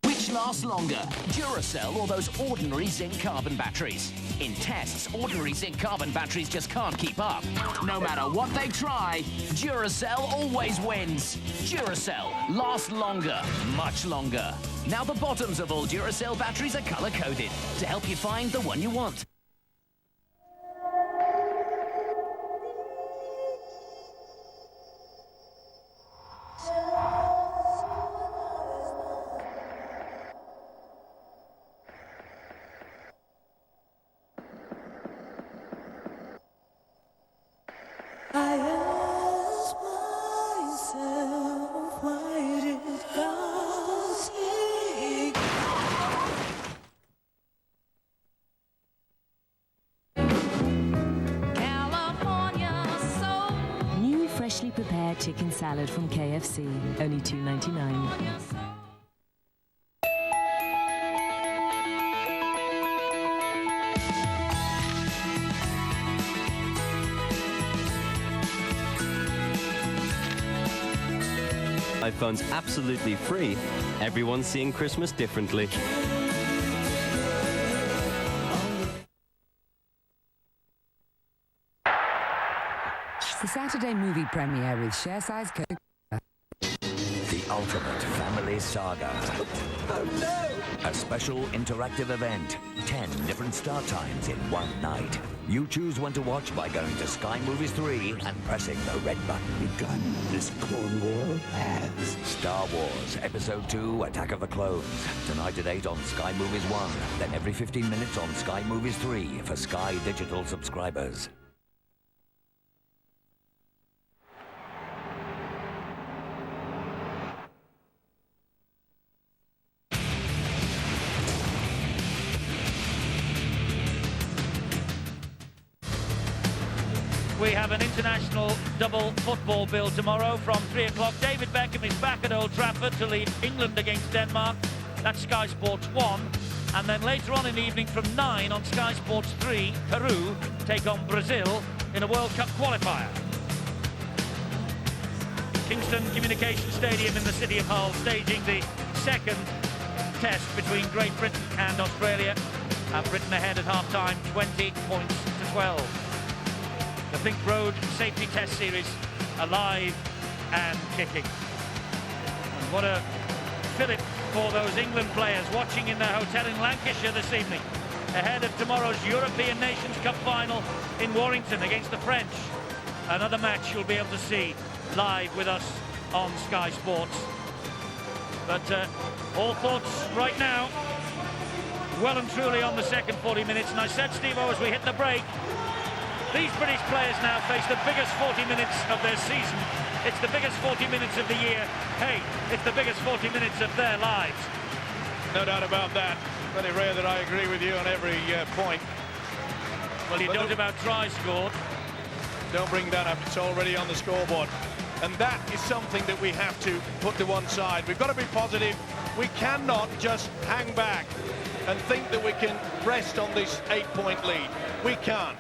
Which lasts longer, Duracell or those ordinary zinc carbon batteries? In tests, ordinary zinc carbon batteries just can't keep up. No matter what they try, Duracell always wins. Duracell lasts longer, much longer. Now the bottoms of all Duracell batteries are color-coded to help you find the one you want. I ask myself, why did God take New freshly prepared chicken salad from KFC, only $2.99. iPhone's absolutely free. Everyone's seeing Christmas differently. The Saturday movie premiere with share-size Coke. The ultimate family saga. Oh no! A special interactive event. 10 different start times in one night. You choose when to watch by going to Sky Movies 3 and pressing the red button. Begun this Clone War has. Star Wars Episode 2 Attack of the Clones. Tonight at 8 on Sky Movies 1. Then every 15 minutes on Sky Movies 3 for Sky Digital subscribers. We have an international double football bill tomorrow from 3 o'clock. David Beckham is back at Old Trafford to lead England against Denmark. That's Sky Sports 1. And then later on in the evening from 9 on Sky Sports 3, Peru take on Brazil in a World Cup qualifier. Kingston Communications Stadium in the city of Hull, staging the second test between Great Britain and Australia. Britain ahead at half-time, 20 points to 12. The Think Road Safety Test Series alive and kicking. And what a fillip for those England players watching in their hotel in Lancashire this evening, ahead of tomorrow's European Nations Cup final in Warrington against the French. Another match you'll be able to see live with us on Sky Sports. But all thoughts right now well and truly on the second 40 minutes. And I said, Steve-O, as we hit the break, these British players now face the biggest 40 minutes of their season. It's the biggest 40 minutes of the year. Hey, it's the biggest 40 minutes of their lives. No doubt about that. Very rare that I agree with you on every point. Well, you don't about tries scored. Don't bring that up. It's already on the scoreboard. And that is something that we have to put to one side. We've got to be positive. We cannot just hang back and think that we can rest on this 8-point lead. We can't.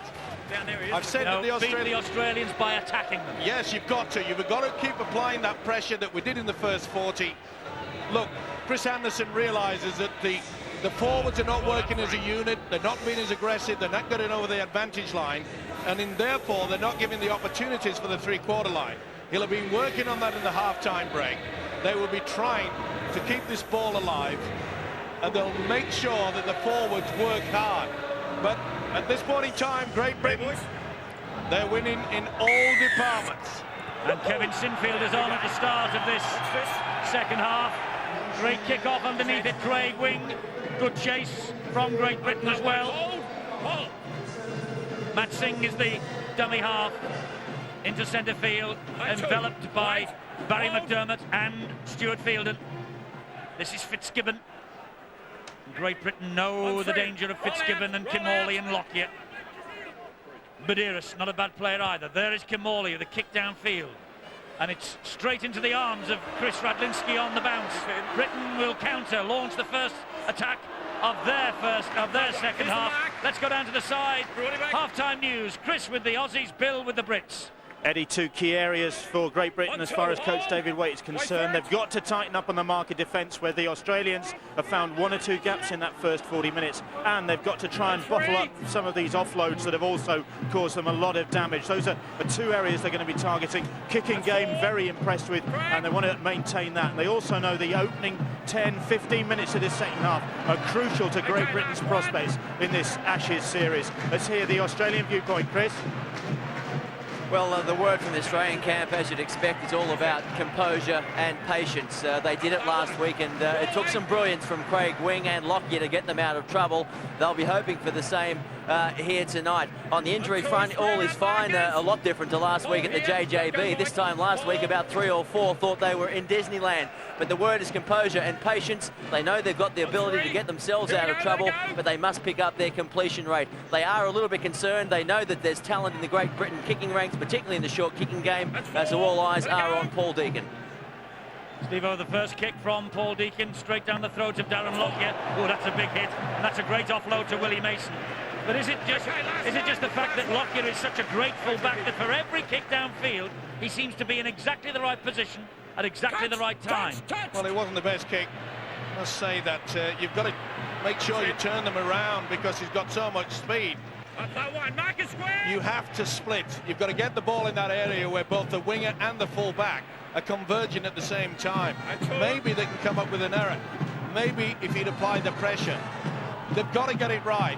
I've said that the Australians by attacking them. Yes, you've got to. You've got to keep applying that pressure that we did in the first 40. Look, Chris Anderson realises that the forwards are not working as a unit. They're not being as aggressive. They're not getting over the advantage line. And therefore, they're not giving the opportunities for the three-quarter line. He'll have been working on that in the half-time break. They will be trying to keep this ball alive. And they'll make sure that the forwards work hard. But at this point in time, Great Britain, they're winning in all departments. And Kevin Sinfield is on at the start of this second half. Great kick-off underneath it, Craig Wing. Good chase from Great Britain as well. Matt Singh is the dummy half into centre field, enveloped by Barry McDermott and Stuart Fielden. This is Fitzgibbon. Great Britain know the danger of Fitzgibbon and Kim Hawley and Lockyer. Medeiros, not a bad player either. There is Kim Hawley with a kick downfield. And it's straight into the arms of Chris Radlinski on the bounce. Britain will counter, launch the first attack of their second half. Let's go down to the side. Half-time news. Chris with the Aussies, Bill with the Brits. Eddie, two key areas for Great Britain as far as coach David Waite is concerned. They've got to tighten up on the mark of defence, where the Australians have found one or two gaps in that first 40 minutes, and they've got to try and bottle up some of these offloads that have also caused them a lot of damage. Those are two areas they're going to be targeting. Kicking game, very impressed with, and they want to maintain that. And they also know the opening 10-15 minutes of this second half are crucial to Great Britain's prospects in this Ashes series. Let's hear the Australian viewpoint, Chris. Well, the word from the Australian camp, as you'd expect, is all about composure and patience. They did it last week, and it took some brilliance from Craig Wing and Lockyer to get them out of trouble. They'll be hoping for the same here tonight. On the injury front, all is fine. A lot different to last week at the JJB. This time last week, about 3 or 4 thought they were in Disneyland. But the word is composure and patience. They know they've got the ability to get themselves out of trouble, but they must pick up their completion rate. They are a little bit concerned. They know that there's talent in the Great Britain kicking ranks, particularly in the short kicking game, so all eyes are on Paul Deacon. Steve-O, the first kick from Paul Deacon, straight down the throat of Darren Lockyer. Oh, that's a big hit, and that's a great offload to Willie Mason. But is it just the fact that Lockyer is such a great full-back that for every kick downfield, he seems to be in exactly the right position at exactly the right time? Well, it wasn't the best kick. I must say that you've got to make sure you turn them around because he's got so much speed. You have to split. You've got to get the ball in that area where both the winger and the full-back are converging at the same time. Maybe they can come up with an error. Maybe if he'd applied the pressure. They've got to get it right.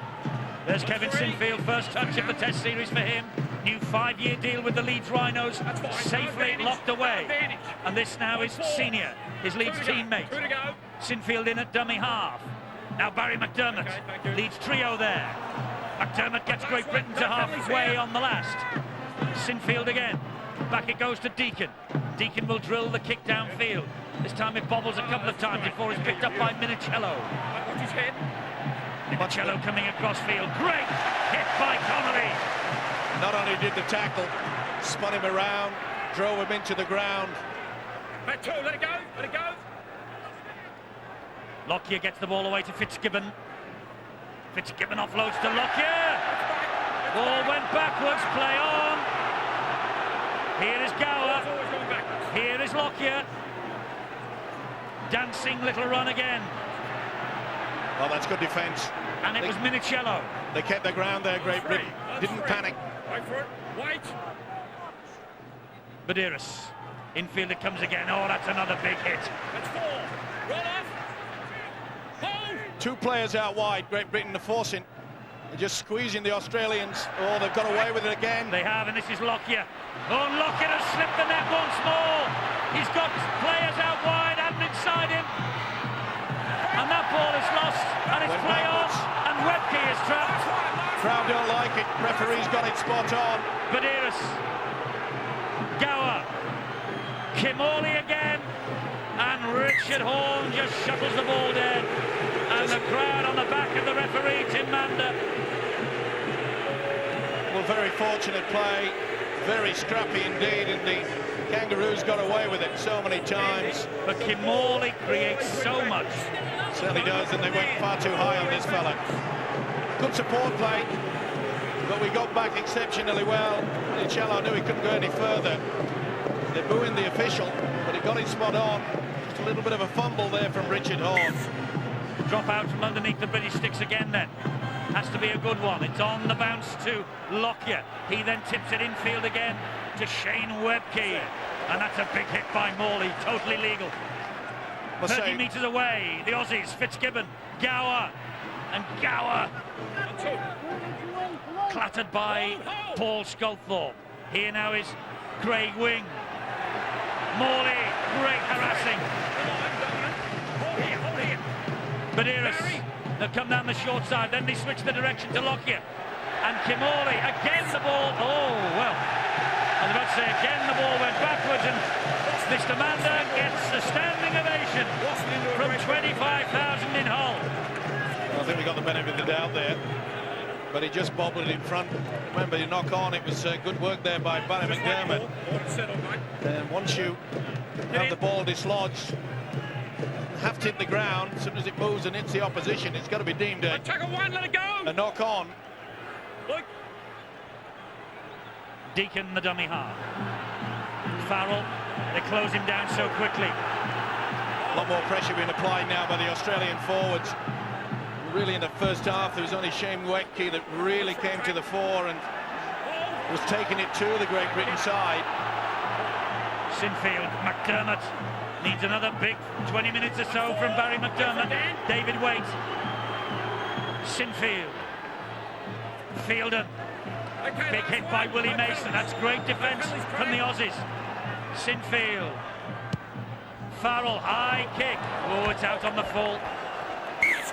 There's Kevin Sinfield, first touch of the Test series for him. New 5-year deal with the Leeds Rhinos, safely locked away. And this now is Senior, his Leeds teammate. Sinfield in at dummy half. Now Barry McDermott, Leeds trio there. McDermott gets Great Britain to halfway on the last. Sinfield again. Back it goes to Deacon. Deacon will drill the kick downfield. This time it bobbles a couple of times before it's picked up by Minicello. Minicello coming across field. Great hit by Connolly. Not only did the tackle, spun him around, drove him into the ground. Let it go, let it go. Lockyer gets the ball away to Fitzgibbon. Fitzgibbon offloads to Lockyer. Ball went backwards, play on. Here is Gower. Here is Lockyer. Dancing little run again. Oh, that's good defence. And it was Minicello. They kept their ground there, Great Britain. Didn't panic. Wait for it. Wait. Badiris. Infield it comes again. Oh, that's another big hit. That's 4. Roll off. Hold. 2 players out wide. Great Britain are forcing. They're just squeezing the Australians. Oh, they've got away with it again. They have, and this is Lockyer. Oh, Lockyer has slipped the net once more. He's got players out wide and inside him. And that ball is lost, and it's play on, and Webke is trapped. Crowd don't like it. Referee's got it spot on. Badiris. Gower. Kimorley again. And Richard Horne just shuttles the ball dead. And the crowd on the back of the referee, Tim Mander. Well, very fortunate play. Very scrappy indeed, and the Kangaroos got away with it so many times. But Kimorley creates so much. Certainly does, and they went far too high on this fella. Good support play, but we got back exceptionally well. Minicello knew he couldn't go any further. They're booing the official, but he got it spot on. Just a little bit of a fumble there from Richard Horne. Drop out from underneath the British sticks again then. Has to be a good one. It's on the bounce to Lockyer. He then tips it infield again to Shane Webke. And that's a big hit by Morley, totally legal. 30 metres away, the Aussies, Fitzgibbon, Gower, and Gower clattered by Paul Sculthorpe. Here now is Craig Wing. Morley, great harassing. Badiris, they'll come down the short side, then they switch the direction to Lockyer. And Kimorley, again the ball, oh well. I was about to say, again the ball went backwards, and Mr. Mander gets a standing ovation from 25,000 in Hull. I think we got the benefit of the doubt there, but he just bobbled it in front. Remember, you knock on, it was good work there by Barry McDermott. And once you have the ball dislodged, have to hit the ground, as soon as it moves and hits the opposition, it's got to be deemed a knock on. Deacon, the dummy half. Farrell, they close him down so quickly. A lot more pressure being applied now by the Australian forwards. Really in the first half there was only Shane Wetke that really came to the fore and was taking it to the Great Britain side. Sinfield, McDermott needs another big 20 minutes or so from Barry McDermott. David Waite. Sinfield. Fielder. Big hit by Willie Mason. That's great defence from the Aussies. Sinfield. Farrell, high kick. Oh, it's out on the full.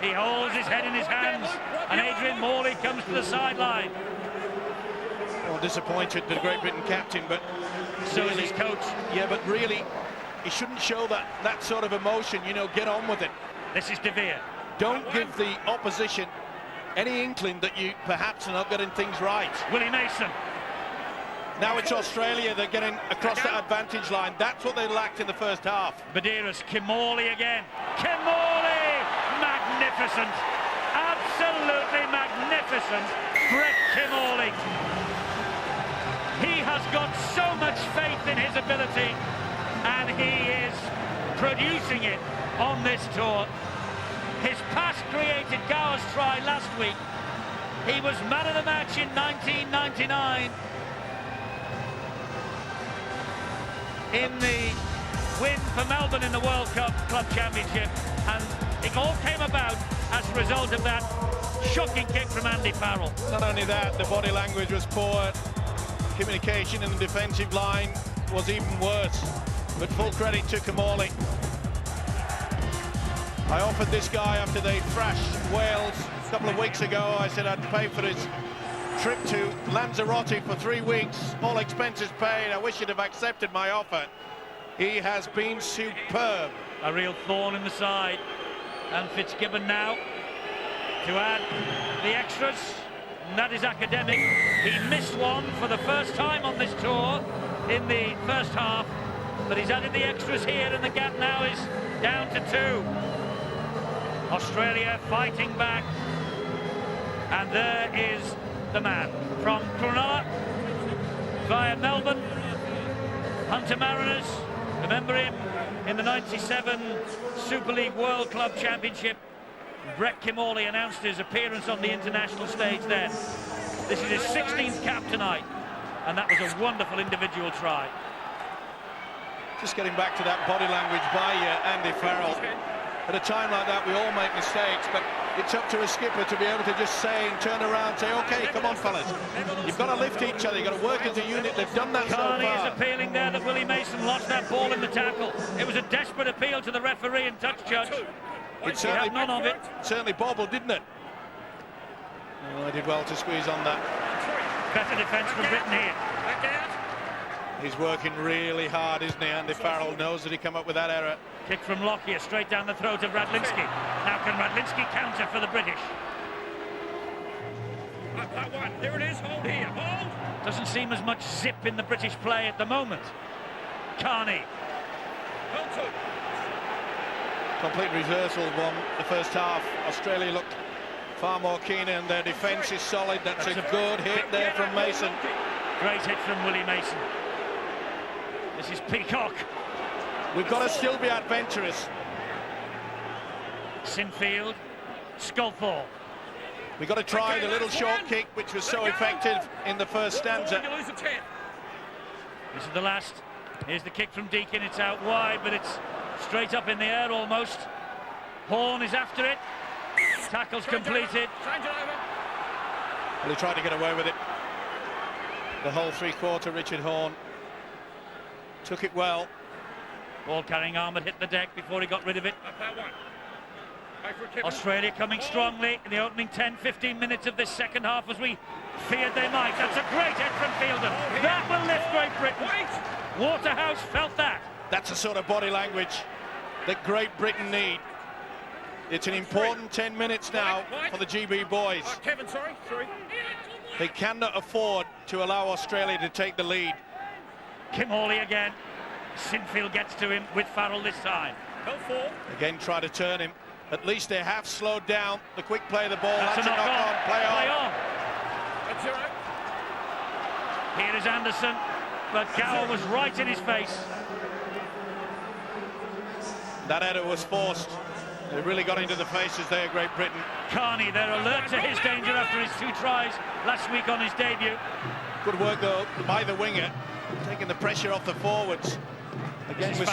He holds his head in his hands, and Adrian Morley comes to the sideline. Well, disappointed, the Great Britain captain, but so is his coach. Yeah, but really, he shouldn't show that sort of emotion. You know, get on with it. This is De Vere. Don't give the opposition any inkling that you perhaps are not getting things right. Willie Mason. Now it's Australia, they're getting across that advantage line. That's what they lacked in the first half. Badeiras, Kimmorley again. Kimmorley! Magnificent. Absolutely magnificent. Brett Kimmorley. He has got so much faith in his ability, and he is producing it on this tour. His pass created Gower's try last week. He was man of the match in 1999 in the win for Melbourne in the World Cup Club Championship, and it all came about as a result of that shocking kick from Andy Farrell. Not only that, the body language was poor, communication in the defensive line was even worse, but full credit to Kimmorley. I offered this guy after they thrashed Wales a couple of weeks ago. I said I'd pay for his trip to Lanzarote for 3 weeks, all expenses paid. I wish he'd have accepted my offer. He has been superb. A real thorn in the side. And Fitzgibbon now to add the extras, and that is academic. He missed one for the first time on this tour in the first half, but he's added the extras here, and the gap now is down to 2. Australia fighting back, and there is the man from Cronulla via Melbourne, Hunter Mariners. Remember him in the 97 Super League World Club Championship. Brett Kimmorley announced his appearance on the international stage then. This is his 16th cap tonight, and that was a wonderful individual try. Just getting back to that body language by Andy Farrell. At a time like that, we all make mistakes, but it's up to a skipper to be able to just say, turn around, say, OK, come on, fellas. You've got to lift each other, you've got to work as a unit. They've done that Carney so far. is appealing there that Willie Mason lost that ball in the tackle. It was a desperate appeal to the referee and touch judge. It certainly, had none of it. Certainly bobbled, didn't it? Oh, I did well to squeeze on that. Better defence from Britain here. He's working really hard, isn't he? Andy Farrell knows that he come up with that error. Kick from Lockyer straight down the throat of Radlinski. Now can Radlinski counter for the British? There it is, hold here, hold! Doesn't seem as much zip in the British play at the moment. Carney. Complete reversal won the first half. Australia looked far more keen, and their defence is solid. That's a good hit there from Mason. Great hit from Willie Mason. This is Peacock. We've got to still be adventurous. Sinfield, Sculthorpe. We've got to try the little short kick, which was so effective in the first stanza. This is the last. Here's the kick from Deacon. It's out wide, but it's straight up in the air almost. Horn is after it. Tackle's completed. Well, he tried to get away with it. The whole three-quarter, Richard Horn. Took it well. Ball carrying arm had hit the deck before he got rid of it. Australia coming strongly in the opening 10-15 minutes of this second half, as we feared they might. That's a great hit from Fielder. That will lift Great Britain. Waterhouse felt that. That's the sort of body language that Great Britain need. It's an important 10 minutes now for the GB boys. Kevin, sorry. They cannot afford to allow Australia to take the lead. Kimmorley again. Sinfield gets to him with Farrell this time. Again, try to turn him. At least they have slowed down the quick play of the ball. That's a knock on. Play on. Here is Anderson, but Gower was right in his face. That header was forced. They really got into the faces there, Great Britain. Carney, they're alert to his danger after his 2 tries last week on his debut. Good work, though, by the winger, taking the pressure off the forwards. Again, we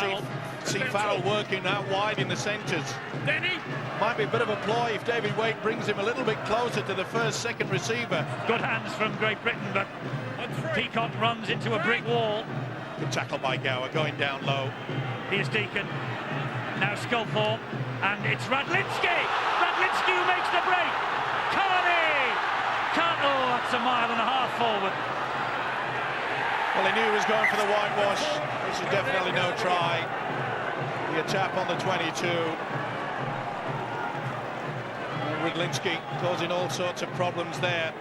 see Farrell working out wide in the centres. Might be a bit of a ploy if David Waite brings him a little bit closer to the second receiver. Good hands from Great Britain, but Peacock runs into a brick wall. Good tackle by Gower, going down low. Here's Deacon. Now Sculthorpe, and it's Radlinski! Radlinski who makes the break! Carney! Oh, that's a mile and a half forward. Well, he knew he was going for the whitewash. This is definitely no try. The tap on the 22. And Radlinski causing all sorts of problems there.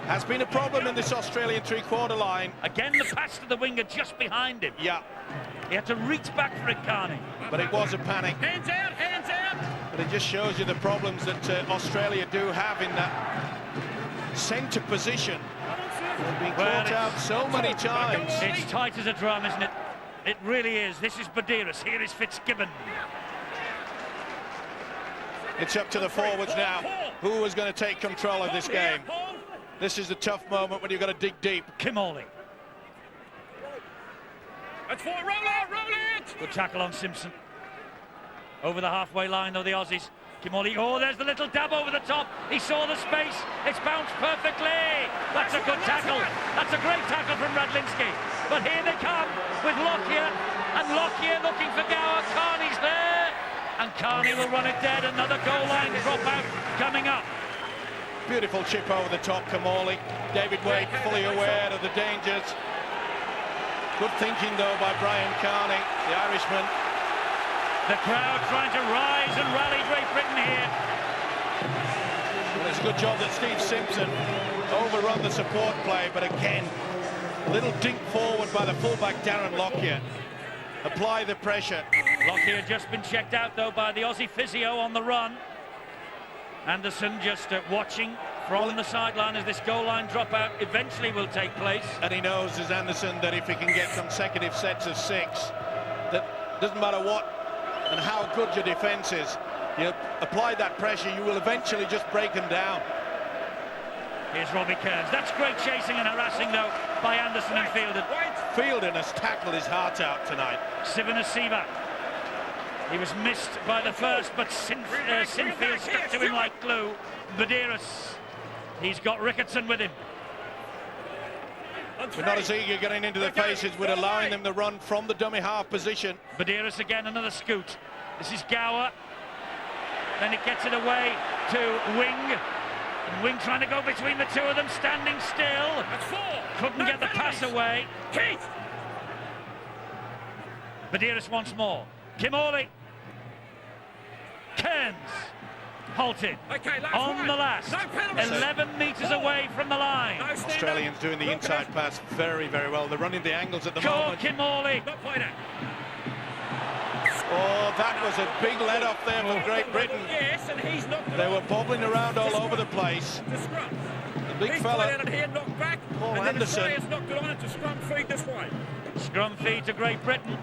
Has been a problem in this Australian three-quarter line. Again, the pass to the winger just behind him. Yeah. He had to reach back for it, Carney. But it was a panic. Hands out, hands out! But it just shows you the problems that Australia do have in that centre position. They've been caught out so many times. It's tight as a drum, isn't it? It really is. This is Badiris. Here is Fitzgibbon. It's up to the forwards now. Who is going to take control of this game? This is a tough moment when you've got to dig deep. Kimorley. That's for roll out, roll out! Good tackle on Simpson. Over the halfway line, though, the Aussies. Kimorley, oh, there's the little dab over the top. He saw the space. It's bounced perfectly. That's a good tackle. That's a great tackle from Radlinski. But here they come with Lockyer. And Lockyer looking for Gower. Carney's there. And Carney will run it dead. Another goal line drop out coming up. Beautiful chip over the top, Kimorley. David Waite fully aware of the dangers. Good thinking, though, by Brian Carney, the Irishman. The crowd trying to rise and rally Great Britain here. Well, it's a good job that Steve Simpson overrun the support play, but again, a little dink forward by the fullback Darren Lockyer. Apply the pressure. Lockyer just been checked out, though, by the Aussie physio on the run. Anderson just watching from the sideline as this goal line dropout eventually will take place. And he knows, as Anderson, that if he can get consecutive sets of 6, that doesn't matter what and how good your defence is, you apply that pressure, you will eventually just break them down. Here's Robbie Kearns. That's great chasing and harassing, though, by Anderson and Fielden. Fielden has tackled his heart out tonight. Sivanasiva. He was missed by the first, but Sinfield stuck to him like glue. Badiris. He's got Ricketson with him. We're not as eager getting into the faces with allowing them to run from the dummy half position. Badiris again, another scoot. This is Gower. Then it gets it away to Wing. And Wing trying to go between the two of them, standing still. Couldn't get the pass away. Badiris once more. Kimorley. Kearns. Halted on the last, 11 metres away from the line. Australians doing the inside pass very, very well. They're running the angles at the moment. Kimorley. Oh, that was a big let off there from Great Britain. They were bobbling around all over the place. The big fella, Paul Anderson. Scrum feed to Great Britain.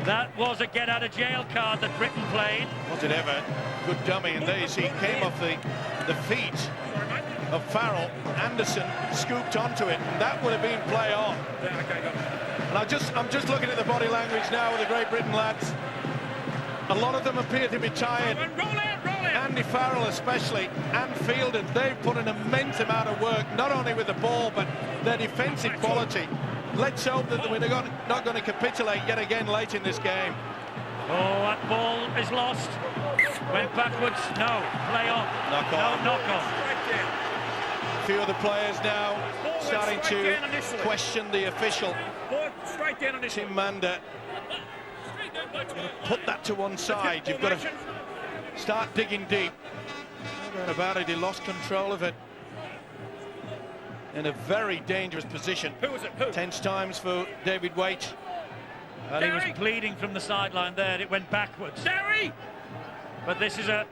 That was a get-out-of-jail card that Britain played. Was it ever? Good dummy, and there you see, came off the feet of Farrell. Anderson scooped onto it, and that would have been play on. And I'm just looking at the body language now of the Great Britain lads. A lot of them appear to be tired. Andy Farrell especially, and Fielden, they've put an immense amount of work, not only with the ball, but their defensive quality. Let's hope that we're not going to capitulate yet again late in this game. Oh, that ball is lost. Went backwards. No, play on. Knock on. No, knock on. A few of the players now starting to question the official. Tim Manda. Put that to one side. You've got to start digging deep. No doubt about it, he lost control of it. In a very dangerous position. Tense times for David Waite. Well, he was bleeding from the sideline there. It went backwards. But this is a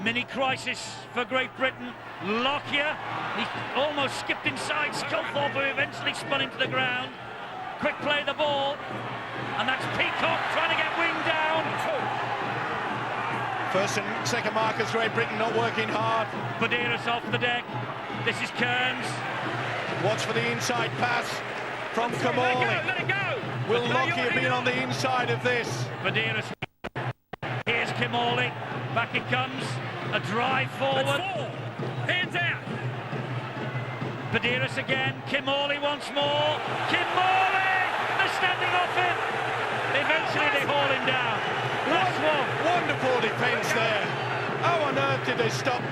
Mini crisis for Great Britain. Lockyer, he almost skipped inside Sculthorpe, who eventually spun him to the ground. Quick play the ball, and that's Peacock trying to get Wing down. First and second markers, Great Britain not working hard. Badeiros off the deck. This is Kearns. Watch for the inside pass from Kamali. Let it go. Will Lockyer be on the inside of this? Badeiros. Here's Kamali. Back it comes. A drive forward. Hands out. Badeiros again. Kamali once more. Kamali! They're standing off him. Eventually they haul him down. Last one. Wonderful defence there. How on earth did they stop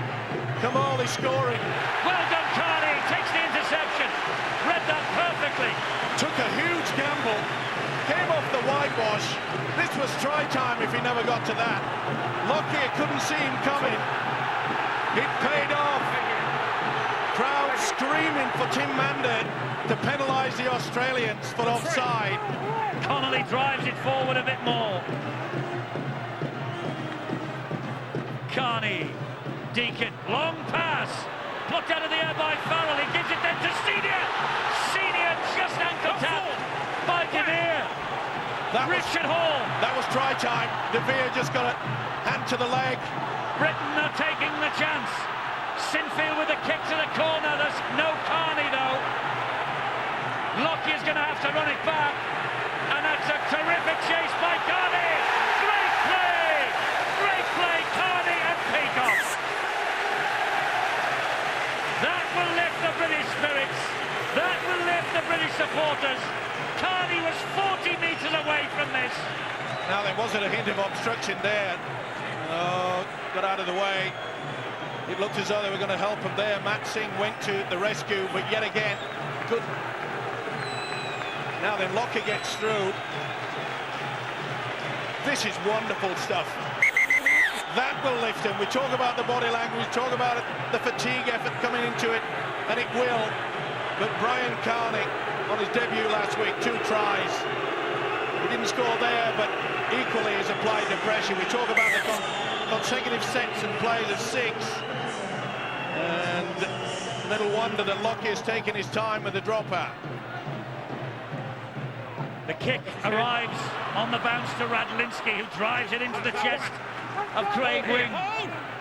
Kamali scoring? Well done, Carney. Takes the interception. Read that perfectly. Took a huge gamble. Came off the whitewash. This was try time if he never got to that. Lockyer couldn't see him coming. It paid off. Crowd screaming for Tim Mandert to penalise the Australians for offside. Connolly drives it forward a bit more. Carney, Deacon, long pass, plucked out of the air by Farrell. He gives it then to Senior. Senior just ankle tapped by De Vere. Richard Hall. That was try time. De Vere just got a hand to the leg. Britain are taking the chance. Sinfield with a kick to the corner. There's no Carney though. Lockyer's going to have to run it back. And that's a terrific chase by Carney. Great play! Great play, Carney and Peacock. That will lift the British spirits. That will lift the British supporters. Carney was 40 metres away from this. Now there wasn't a hint of obstruction there. Oh, got out of the way. It looked as though they were going to help him there. Matt Singh went to the rescue, but yet again, good. Now then, Lockyer gets through. This is wonderful stuff. That will lift him. We talk about the body language, talk about the fatigue effort coming into it, and it will. But Brian Carney, on his debut last week, 2 tries. He didn't score there, but equally has applied the pressure. We talk about the consecutive sets and plays of 6. And little wonder that Lockyer's taken his time with the dropout. The kick arrives on the bounce to Radlinski, who drives it into the chest of Craig Wing.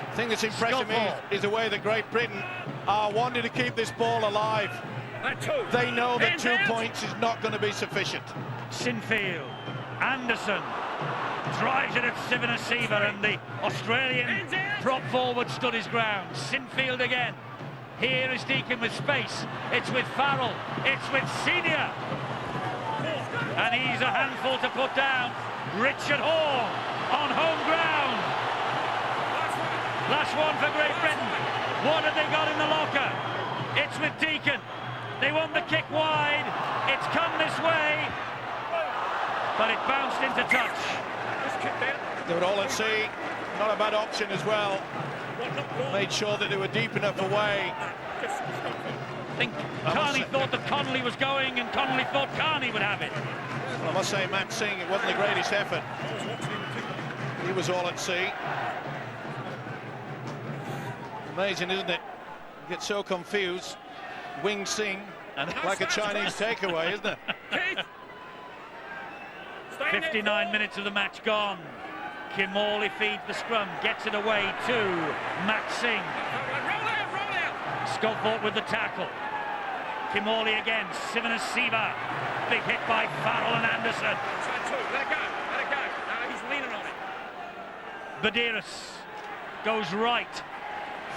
The thing that's impressing me is the way that Great Britain are wanting to keep this ball alive. They know that 2 points is not going to be sufficient. Sinfield, Anderson drives it at Sivanasiva, and the Australian prop forward stood his ground. Sinfield again. Here is Deacon with space. It's with Farrell. It's with Senior. And he's a handful to put down. Richard Hall on home ground. Last one for Great Britain. What have they got in the locker? It's with Deacon. They want the kick wide. It's come this way. But it bounced into touch. They were all at sea. Not a bad option as well. Made sure that they were deep enough away. I think Carney thought that Connolly was going, and Connolly thought Carney would have it. Well, I must say, Matt Singh, it wasn't the greatest effort. He was all at sea. Amazing, isn't it? You get so confused. Wing Sing, and like a Chinese takeaway, isn't it? 59 minutes of the match gone. Kimorley feeds the scrum, gets it away to Matt Singh. Sculthorpe with the tackle. Kimorley again, Sivanasiva. Big hit by Farrell and Anderson. Let it go. No, he's leaning on it. Badeiros goes right.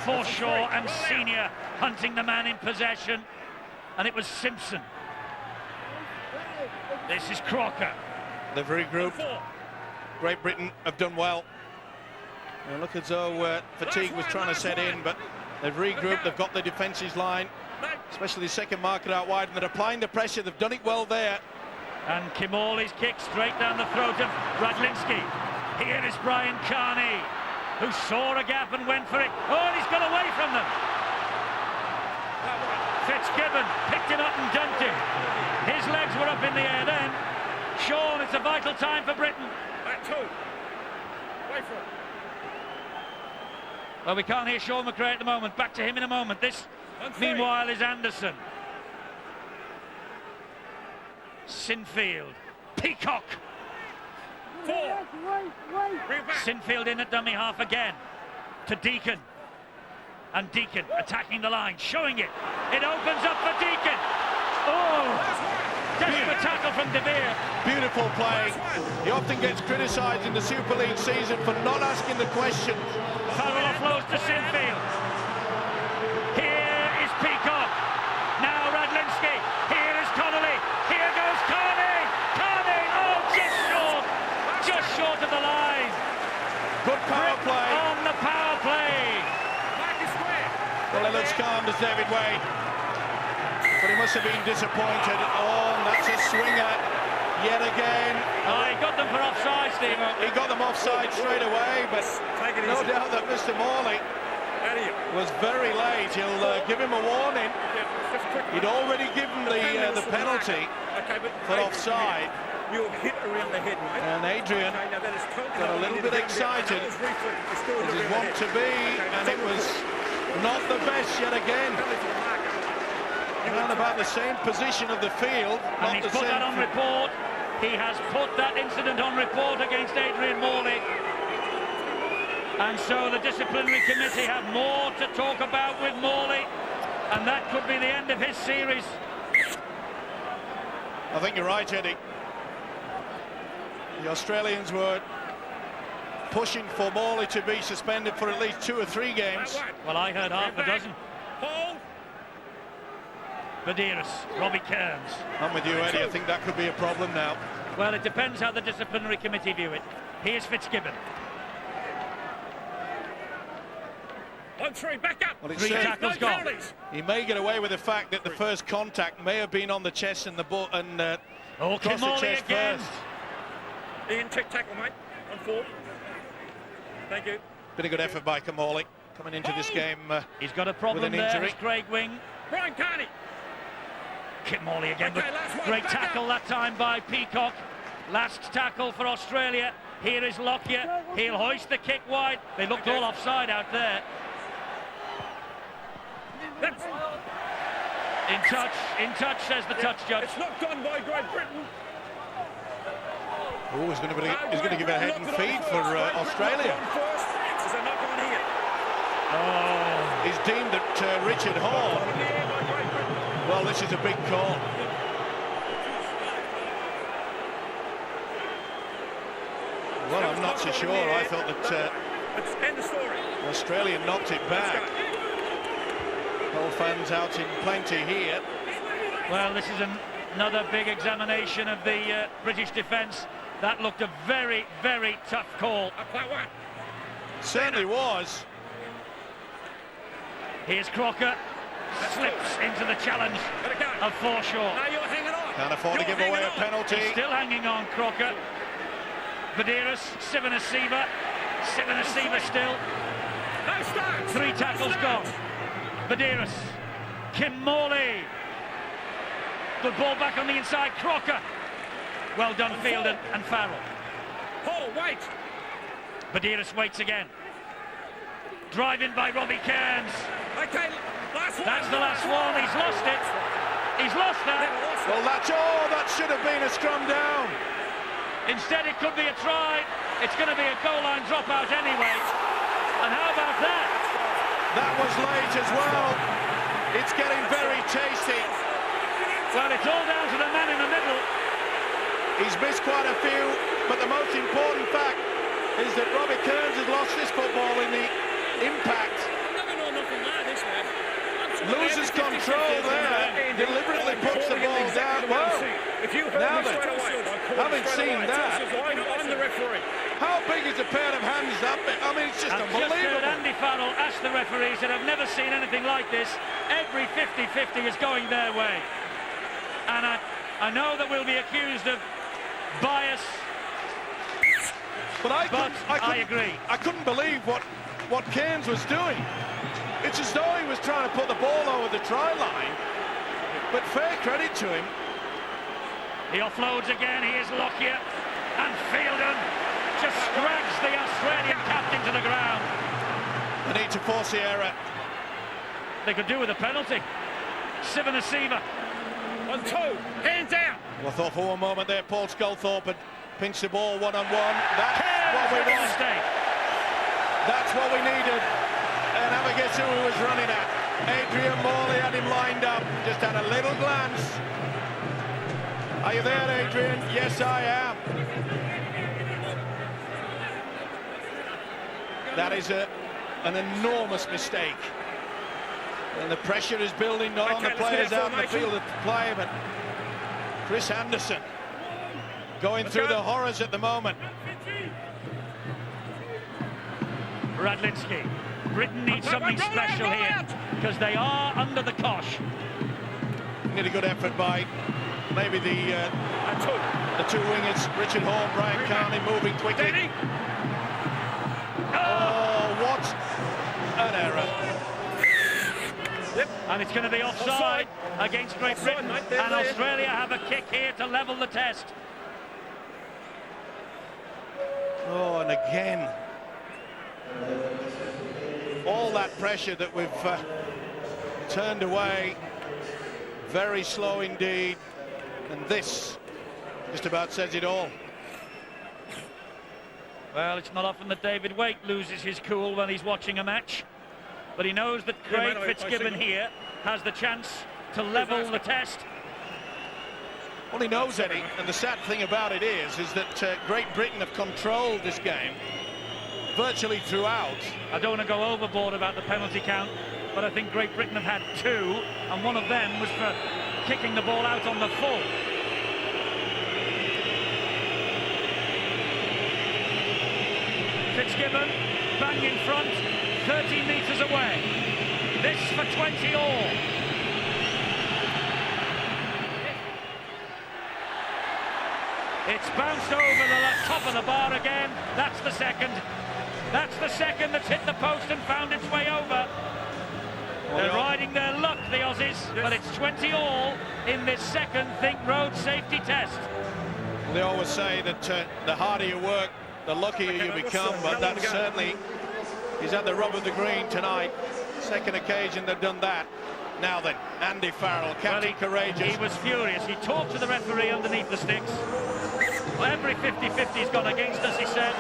Forshaw and Senior hunting the man in possession. And it was Simpson. This is Crocker. They've regrouped. Great Britain have done well. They look as though fatigue was trying to set in, but they've regrouped. They've got the defences line, especially the second marker out wide, and they're applying the pressure. They've done it well there. And Kimorley's kick straight down the throat of Radlinski. Here is Brian Carney, who saw a gap and went for it. Oh, and he's got away from them. Fitzgibbon picked him up and dunked him. His legs were up in the air then. Sean, it's a vital time for Britain. Back 2. Wait for it. Well, we can't hear Sean McRae at the moment. Back to him in a moment. This, meanwhile, is Anderson. Sinfield. Peacock. 4. Sinfield in at dummy half again. To Deacon. And Deacon attacking the line, showing it. It opens up for Deacon. Oh! Desperate tackle from De Beer. Beautiful play. He often gets criticised in the Super League season for not asking the questions. Farrell offloads to Sinfield. Here is Peacock. Now Radlinski. Here is Connolly. Here goes Carney. Carney. Oh, just short. Just short of the line. Good power play. On the power play. Well, it looks calm to David Wade. But he must have been disappointed. Oh, and that's a swinger yet again. Oh, he got them for offside, Steve. He got them offside straight away, but no doubt that Mr. Morley was very late. He'll give him a warning. He'd already given the penalty for offside. You'll hit around the head, mate. And Adrian got a little bit excited, as he's wont to be, and it was not the best yet again. Around about the same position of the field. And he's put that on report. He has put that incident on report against Adrian Morley. And so the disciplinary committee have more to talk about with Morley. And that could be the end of his series. I think you're right, Eddie. The Australians were pushing for Morley to be suspended for at least 2 or 3 games. Well, I heard half a dozen. Hold. Medeiros, Robbie Kearns. I'm with you, Eddie. I think that could be a problem now. Well, it depends how the disciplinary committee view it. Here's Fitzgibbon. 1-3, back up. Well, 3 tackles gone. He may get away with the fact that the first contact may have been on the chest and the butt and oh, across the chest again. first. Ian, check tackle, mate. On 4. Thank you. Been a good effort by Kamali coming into this game. He's got a problem with an there. injury. It's Craig Wing. Brian Carney. Kit Morley again, Okay, but great tackle that time by Peacock. Last tackle for Australia. Here is Lockyer. He'll hoist the kick wide. They looked all offside out there. In touch, says the touch judge. It's not done by Great Britain. Oh, he's going to give it a head and feed for Australia. There's a knock on here. Oh, he's deemed it Richard Horne. Well, this is a big call. Well, I'm not so sure. I thought that Australia knocked it back. All fans out in plenty here. Well, this is another big examination of the British defence. That looked a very, very tough call. Certainly was. Here's Crocker. Slips into the challenge of Forshaw. Now you're hanging on. Can't afford to give away a penalty. He's still hanging on, Crocker. Medeiros, Sivanasiva. Sivanasiva still. No start. 3 tackles gone. Medeiros. Kim Morley. Good ball back on the inside. Crocker. Well done, Field and Farrell. Paul, wait. Medeiros waits again. Driving by Robbie Kearns. Okay, last one. That's the last one. He's lost it. He's lost that. Well, that should have been a scrum down. Instead, it could be a try. It's going to be a goal line dropout anyway. And how about that? That was late as well. It's getting very tasty. Well, it's all down to the man in the middle. He's missed quite a few, but the most important fact is that Robbie Kearns has lost this football in the impact. Loses control there, deliberately puts the ball down. Well, now then, having seen that, I'm the referee. How big is a pair of hands up? I mean, it's just unbelievable. Just heard Andy Farrell ask the referees, and I've never seen anything like this. Every 50-50 is going their way. And I know that we'll be accused of bias, but I agree. I couldn't believe what Kearns was doing. It's as though he was trying to put the ball over the try line, but fair credit to him. He offloads again. Here's Lockyer, and Fielden just drags the Australian captain to the ground. They need to force the error. They could do with a penalty. Sivanasiva. 1-2, hands out. Well, I thought for one moment there, Paul Sculthorpe had pinched the ball one-on-one. That's what we want. That's what we needed. And have a guess who he was running at. Adrian Morley had him lined up, just had a little glance. Are you there, Adrian? Yes, I am. That is an enormous mistake. And the pressure is building on the players out in the field to play, but Chris Anderson going through the horrors at the moment. Radlinski. Britain needs something special here because they are under the cosh. Need a good effort by maybe the two wingers, Richard Hall, Brian Carney, moving quickly. Oh, what an error. And it's going to be offside against Great Britain, and Australia have a kick here to level the test. Oh, and again, all that pressure that we've turned away, very slow indeed, and this just about says it all. Well, it's not often that David Waite loses his cool when he's watching a match, but he knows that Craig Fitzgibbon here has the chance to level the test. Well, he knows, Eddie, and the sad thing about it is that Great Britain have controlled this game virtually throughout. I don't want to go overboard about the penalty count, but I think Great Britain have had two, and one of them was for kicking the ball out on the full. Fitzgibbon, bang in front, 30 metres away. This for 20 all. It's bounced over the top of the bar again. That's the second. That's the second that's hit the post and found its way over. They're riding their luck, the Aussies, but it's 20 all in this second Think Road safety test. They always say that the harder you work, the luckier you become, but that certainly is at the rub of the green tonight. Second occasion they've done that. Now then, Andy Farrell, Captain Courageous. He was furious. He talked to the referee underneath the sticks. Well, every 50-50's gone against us, he said.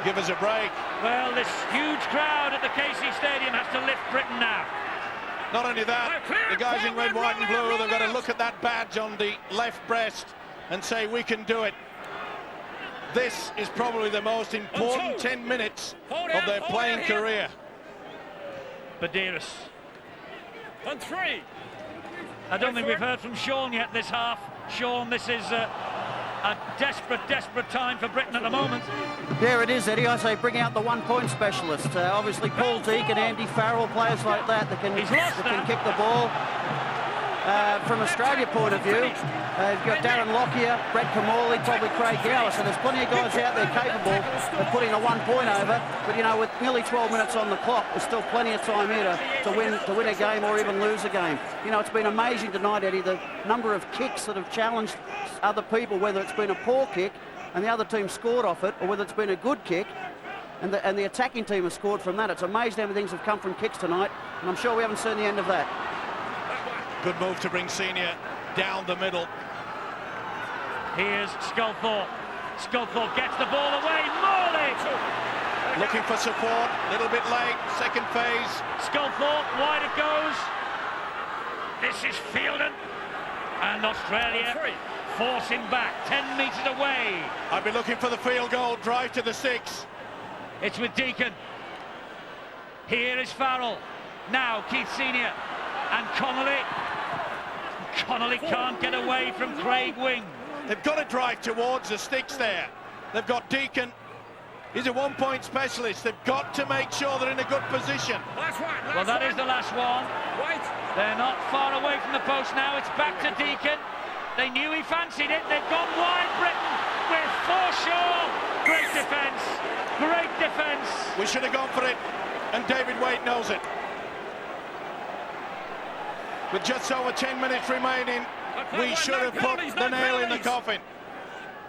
Give us a break. Well, this huge crowd at the KC Stadium has to lift Britain now. Not only that, the guys in red, white and blue, they've got to look at that badge on the left breast and say, we can do it. This is probably the most important 10 minutes of their playing career. Badiris. On 3. I don't think we've heard from Sean yet this half. Sean, this is a desperate time for Britain at the moment. Yeah, it is, Eddie. I say bring out the one-point specialist. Obviously, Paul Deacon, Andy Farrell, players like that can kick the ball. From Australia point of view, you've got Darren Lockyer, Brett Camorley, probably Craig Gower, so there's plenty of guys out there capable of putting a 1 point over, but you know, with nearly 12 minutes on the clock, there's still plenty of time here to win a game or even lose a game. You know, it's been amazing tonight, Eddie, the number of kicks that have challenged other people, whether it's been a poor kick and the other team scored off it, or whether it's been a good kick and the attacking team has scored from that. It's amazing how many things have come from kicks tonight, and I'm sure we haven't seen the end of that. Good move to bring Senior down the middle. Here's Sculthorpe. Sculthorpe gets the ball away. Morley! Looking for support, a little bit late, second phase. Sculthorpe, wide it goes. This is Fielden. And Australia forcing back, 10 metres away. I'd be looking for the field goal, drive to the 6. It's with Deacon. Here is Farrell. Now Keith Senior and Connolly. Connolly can't get away from Craig Wing. They've got to drive towards the sticks there. They've got Deacon. He's a 1 point specialist. They've got to make sure they're in a good position. Well, that is the last one. They're not far away from the post now. It's back to Deacon. They knew he fancied it. They've gone wide, Britain, with Forshaw. Great defence. Great defence. We should have gone for it, and David Waite knows it. With just over 10 minutes remaining, we should have put the nail in the coffin.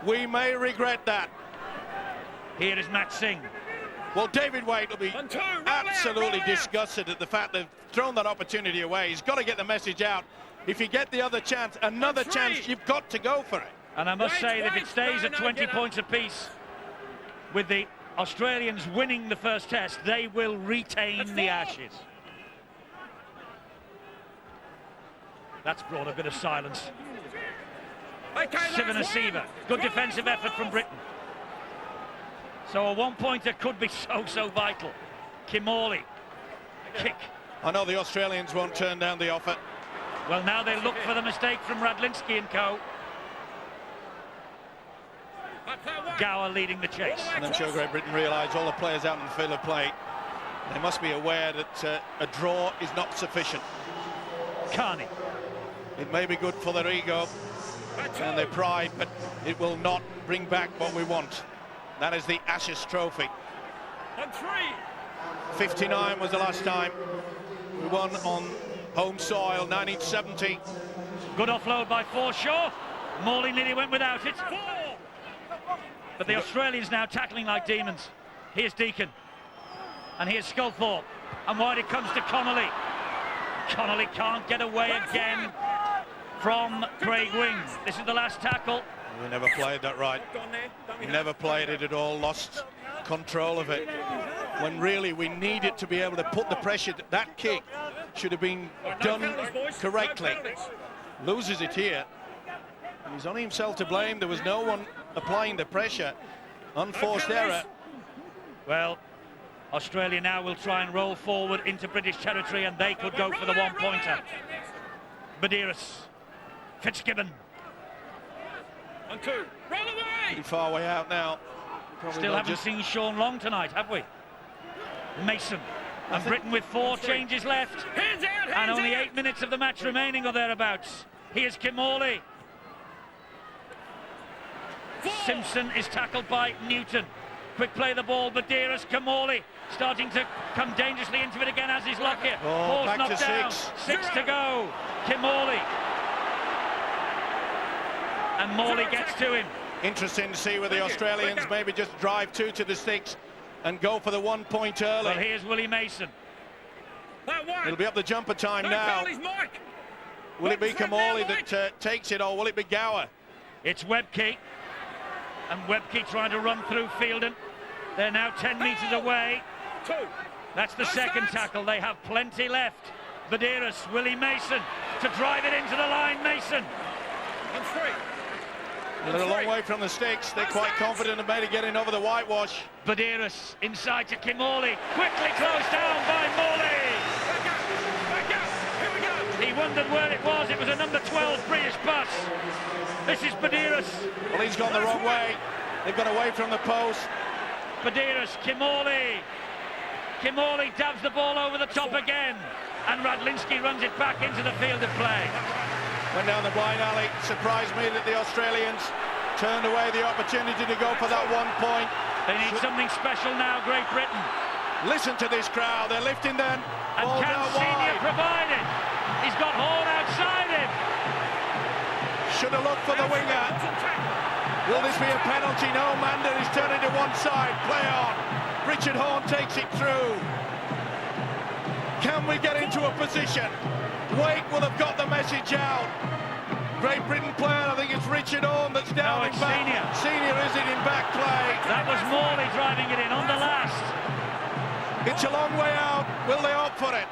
We may regret that. Here is Matt Singh. Well, David Waite will be absolutely disgusted at the fact they've thrown that opportunity away. He's got to get the message out. If you get the other chance, another chance, you've got to go for it. And I must say that if it stays at 20 points apiece, with the Australians winning the first test, they will retain the Ashes. That's brought a bit of silence. Sivanasiva, good defensive effort from Britain. So a one-pointer could be so vital. Kimorley, kick. I know the Australians won't turn down the offer. Well, now they look for the mistake from Radlinski and co. Gower leading the chase. And I'm sure Great Britain realise all the players out in the field of play, they must be aware that a draw is not sufficient. Carney. It may be good for their ego and their pride, but it will not bring back what we want. That is the Ashes trophy. 59 was the last time we won on home soil, 1970. Good offload by Forshaw. Morley nearly went without it. But the Australians now tackling like demons. Here's Deacon. And here's Sculthorpe. And wide it comes to Connolly. Connolly can't get away again from Craig Wing. This is the last tackle. We never played that right. We never played it at all, lost control of it. When really we needed to be able to put the pressure. That kick should have been done correctly. Loses it here. And he's only himself to blame. There was no one applying the pressure. Unforced error. Well, Australia now will try and roll forward into British territory, and they could go for the one-pointer. Badiris, Fitzgibbon. 1-2. Roll away! Pretty far way out now. Probably Still haven't seen Sean Long tonight, have we? Mason. And Britain with 4 changes left. Hands out, and only 8 minutes of the match remaining or thereabouts. Here's Kimorley. Simpson is tackled by Newton. Quick play the ball, Badiris, Kimorley starting to come dangerously into it again, as is Lockyer. Ball's back knocked to down. 6 to go. Kimorley. And Morley gets to him. Interesting to see where the Australians maybe just drive 2 to the sticks and go for the 1 point early. Well, here's Willie Mason. It'll be up the jumper time now. Will it be Kimorley that takes it, or will it be Gower? It's Webke. And Webke trying to run through Fielden. They're now 10 metres away. That's the second tackle. They have plenty left. Badiris, Willie Mason to drive it into the line. Mason. They're a long way from the sticks. They're quite confident of maybe getting over the whitewash. Badiris inside to Kimorley. Quickly closed down by Morley. He wondered where it was. It was a number 12 British bus. This is Badiris. Well, he's gone the wrong way. They've got away from the post. Badiris, Kimorley. Kimorley dabs the ball over the top again. And Radlinski runs it back into the field of play. Went down the blind alley. Surprised me that the Australians turned away the opportunity to go for that 1 point. They need something special now, Great Britain. Listen to this crowd. They're lifting them. And can Senior provide it? He's got Horn outside him. Should have looked for the winger. Will this be a penalty? No, Manda is turning to one side. Play on. Richard Horn takes it through. Can we get into a position? Waite will have got the message out. Great Britain player, I think it's Richard Horn that's down in back. Senior is it in back play. That was Morley driving it in on the last. It's a long way out. Will they opt for it?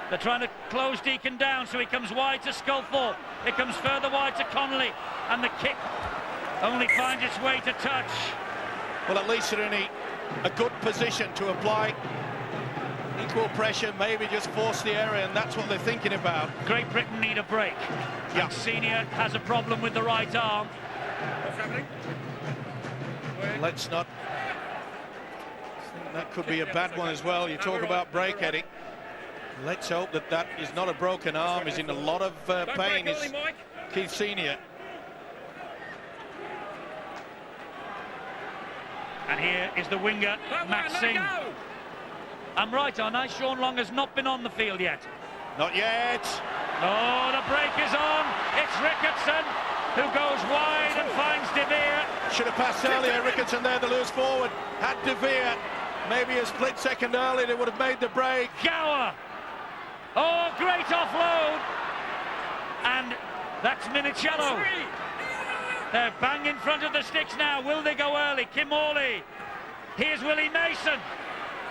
They're trying to close Deacon down, so he comes wide to Sculthorpe. It comes further wide to Connolly, and the kick only finds its way to touch. Well, at least they're in a good position to apply equal pressure, maybe just force the area, and that's what they're thinking about. Great Britain need a break. Yeah. And Senior has a problem with the right arm. What's happening? Let's not think that could be a bad one as well. You talk about break, Eddie. Let's hope that that is not a broken arm. He's in a lot of pain, is Keith Senior. And here is the winger, Matt Singh. I'm right, aren't I? Sean Long has not been on the field yet. Not yet. Oh, the break is on. It's Ricketson who goes wide and finds De Beer. Should have passed earlier. Ricketson there, the loose forward. Had De Beer. Maybe a split second early, they would have made the break. Gower! Oh, great offload! And that's Minicello. They're bang in front of the sticks now. Will they go early? Kim Morley. Here's Willie Mason.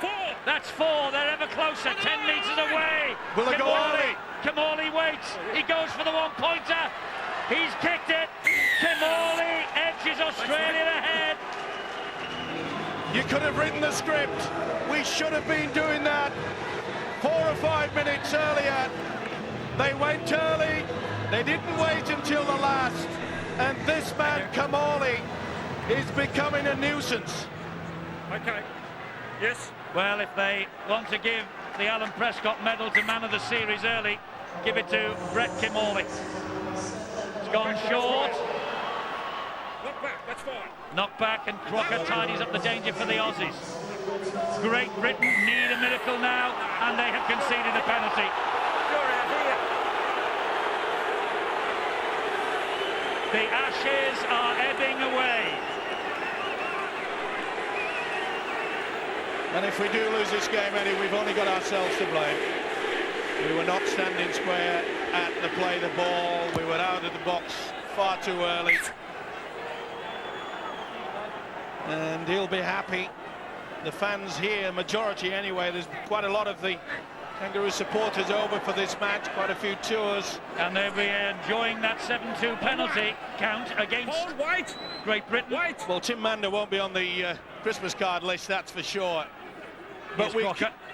4. That's 4. They're ever closer. 10 metres away. Will they go early? Kim Morley waits. He goes for the one-pointer. He's kicked it. Kim Morley edges Australia ahead. You could have written the script. We should have been doing that 4 or 5 minutes earlier. They went early. They didn't wait until the last. And this man, Kamali, is becoming a nuisance. Okay. Yes. Well, if they want to give the Alan Prescott medal to man of the series early, give it to Brett Kimorley. It's gone short. Knock back, that's fine. Knock back, and Crocker tidies up the danger for the Aussies. Great Britain need a miracle now, and they have conceded a penalty. The Ashes are ebbing away. And if we do lose this game, Eddie, we've only got ourselves to blame. We were not standing square at the play the ball. We were out of the box far too early. And he'll be happy. The fans here, majority anyway, there's quite a lot of the Kangaroo supporters over for this match, quite a few tours. And they'll be enjoying that 7-2 penalty count against Great Britain. Well, Tim Mander won't be on the Christmas card list, that's for sure. But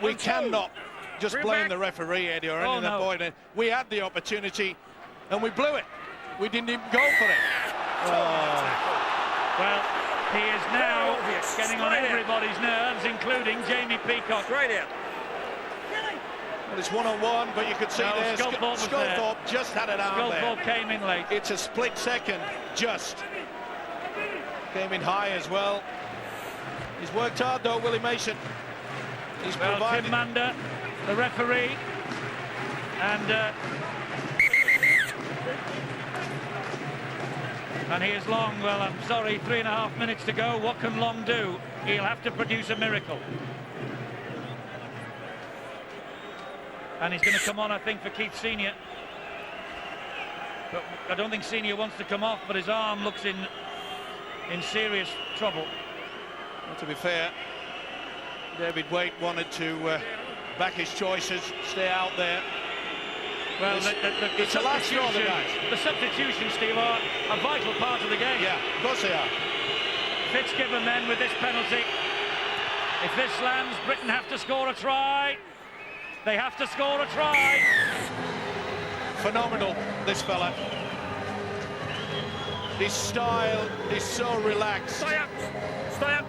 we cannot just blame the referee, Eddie, or any of that point. We had the opportunity and we blew it. We didn't even go for it. Well, he is now getting on everybody's nerves, including Jamie Peacock. Straight out. Well, it's one-on-one, but you could see there Sculthorpe just had it out there. Sculthorpe came in late. It's a split second, just. Came in high as well. He's worked hard though, Willie Mason. He's provided. Tim Mander, the referee, and here's Long. Well, I'm sorry, 3.5 minutes to go. What can Long do? He'll have to produce a miracle. And he's going to come on, I think, for Keith Senior. But I don't think Senior wants to come off, but his arm looks in serious trouble. Well, to be fair, David Waite wanted to back his choices, stay out there. Well, it's a last straw, the guys. The substitutions, Steve, are a vital part of the game. Yeah, of course they are. Fitzgibbon then with this penalty. If this lands, Britain have to score a try. They have to score a try. Phenomenal, this fella. His style is so relaxed. Stay up,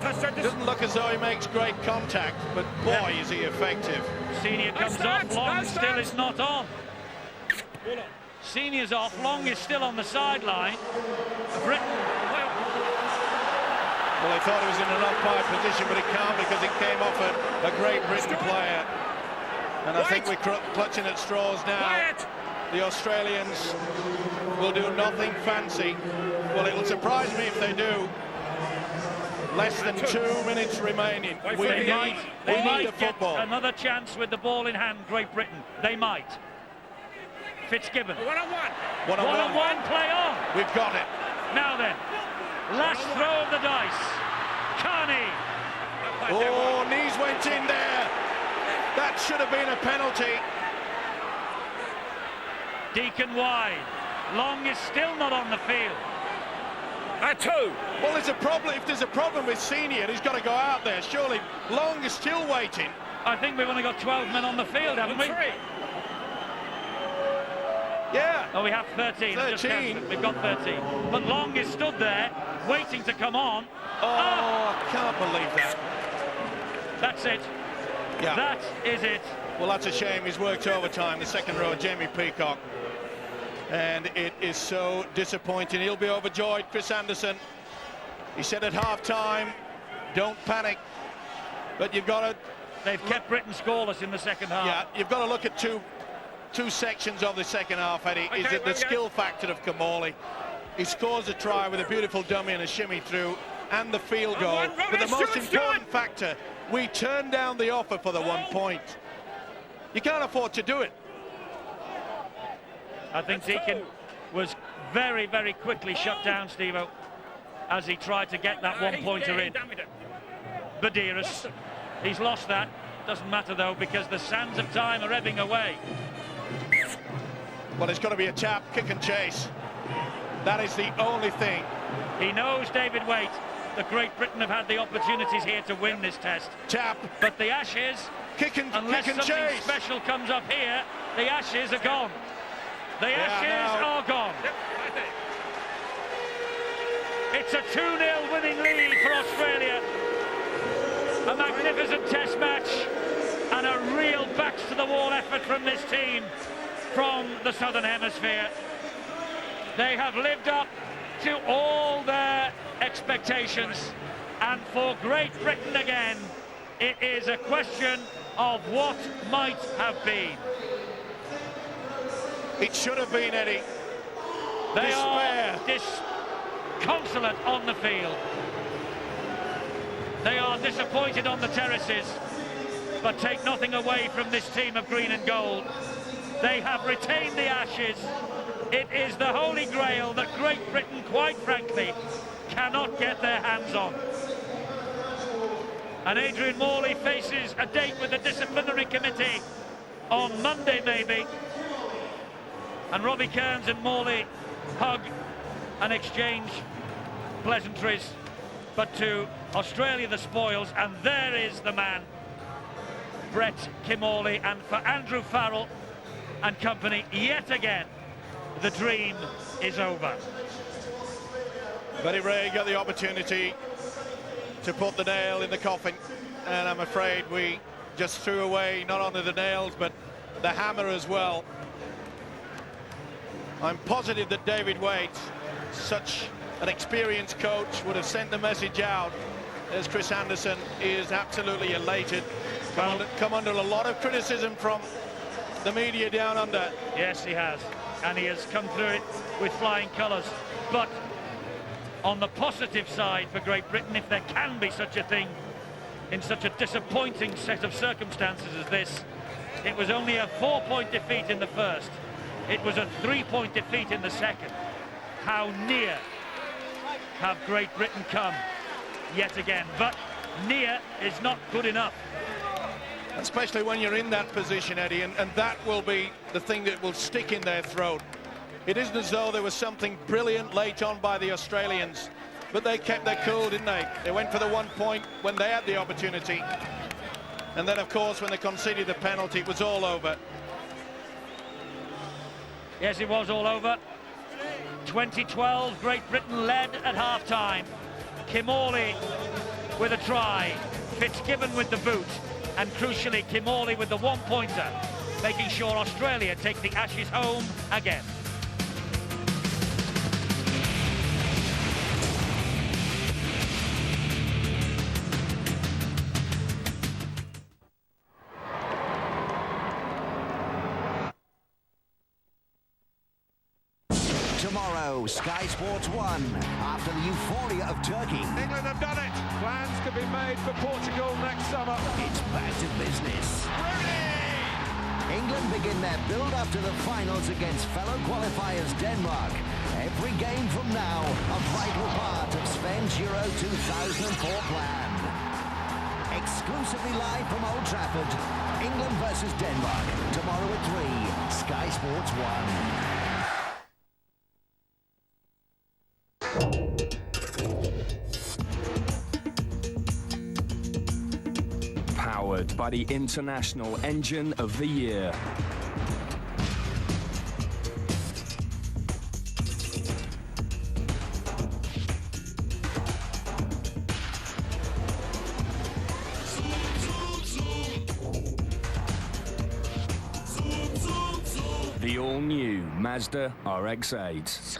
doesn't look as though he makes great contact, but boy, is he effective. Senior comes off, Long still is not on. Senior's off, Long is still on the sideline. Britain. Well, I thought he was in an umpire position, but he can't because it came off a Great Britain player. And I think we're clutching at straws now. The Australians will do nothing fancy. Well, it'll surprise me if they do. Less than 2 minutes remaining. We need a football. Get another chance with the ball in hand, Great Britain. They might. Fitzgibbon. One-on-one. One-on-one, play on. We've got it. Now then, last throw of the dice. Carney. Oh, knees went in there. That should have been a penalty. Deacon wide. Long is still not on the field. Two. Well, there's a problem. If there's a problem with Senior, he's got to go out there. Surely Long is still waiting. I think we've only got 12 men on the field, haven't we? Yeah. Oh, we have 13. 13. We've got 13. But Long is stood there, waiting to come on. Oh, I can't believe that. That's it. Yeah. That is it. Well, that's a shame. He's worked overtime, the second row, Jamie Peacock. And it is so disappointing. He'll be overjoyed, Chris Anderson. He said at half-time, don't panic. But you've got to... They've kept Britain scoreless in the second half. Yeah, you've got to look at two sections of the second half, Eddie. Is it the skill factor of Kamali? He scores a try with a beautiful dummy and a shimmy through. and the field goal. But the most important factor, we turned down the offer for the 1 point. You can't afford to do it. I think Deacon was very, very quickly shut down, Steve-O, as he tried to get that one-pointer in. Badeiras, he's lost that. Doesn't matter, though, because the sands of time are ebbing away. Well, it's got to be a tap, kick and chase. That is the only thing. He knows, David Waite, that Great Britain have had the opportunities here to win this test. Tap. But the Ashes, unless something special comes up here, the Ashes are gone. The Ashes are gone. It's a 2-0 winning lead for Australia. A magnificent test match and a real backs-to-the-wall effort from this team from the Southern Hemisphere. They have lived up to all their expectations, and for Great Britain again, it is a question of what might have been. It should have been, Eddie. They are disconsolate on the field. They are disappointed on the terraces, but take nothing away from this team of green and gold. They have retained the Ashes. It is the holy grail that Great Britain, quite frankly, cannot get their hands on. And Adrian Morley faces a date with the disciplinary committee on Monday, maybe. And Robbie Kearns and Morley hug and exchange pleasantries. But to Australia the spoils, and there is the man, Brett Kimmorley. And for Andrew Farrell and company, yet again, the dream is over. Buddy Ray got the opportunity to put the nail in the coffin, and I'm afraid we just threw away not only the nails but the hammer as well. I'm positive that David Waite, such an experienced coach, would have sent the message out, as Chris Anderson is absolutely elated. Come under a lot of criticism from the media down under. Yes, he has, and he has come through it with flying colours. But on the positive side for Great Britain, if there can be such a thing in such a disappointing set of circumstances as this, it was only a 4-point defeat in the first. It was a 3-point defeat in the second. How near have Great Britain come yet again? But near is not good enough. Especially when you're in that position, Eddie, and that will be the thing that will stick in their throat. It isn't as though there was something brilliant late on by the Australians, but they kept their cool, didn't they? They went for the 1 point when they had the opportunity. And then, of course, when they conceded the penalty, it was all over. Yes, it was all over. 2012, Great Britain led at half-time. Kimmorley with a try, Fitzgibbon with the boot, and crucially Kimmorley with the one-pointer, making sure Australia take the Ashes home again. Tomorrow, Sky Sports 1, after the euphoria of Turkey. England have done it. Plans could be made for Portugal next summer. It's back to business. England begin their build-up to the finals against fellow qualifiers Denmark. Every game from now, a vital part of Sven's Euro 2004 plan. Exclusively live from Old Trafford, England versus Denmark. Tomorrow at 3, Sky Sports 1. Powered by the International Engine of the Year. The all-new Mazda RX-8.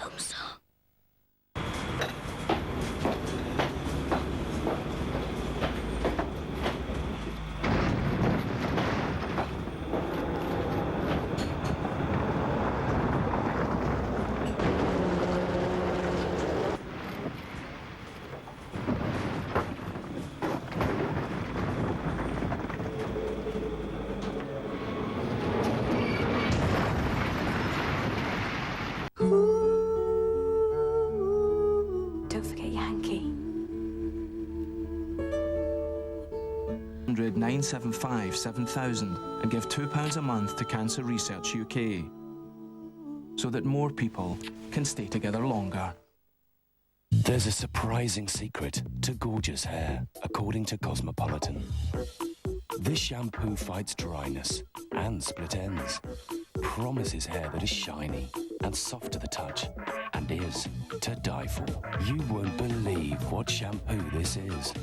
0800 975 7000 and give £2 a month to Cancer Research UK so that more people can stay together longer. There's a surprising secret to gorgeous hair, according to Cosmopolitan. This shampoo fights dryness and split ends, promises hair that is shiny and soft to the touch, and is to die for. You won't believe what shampoo this is.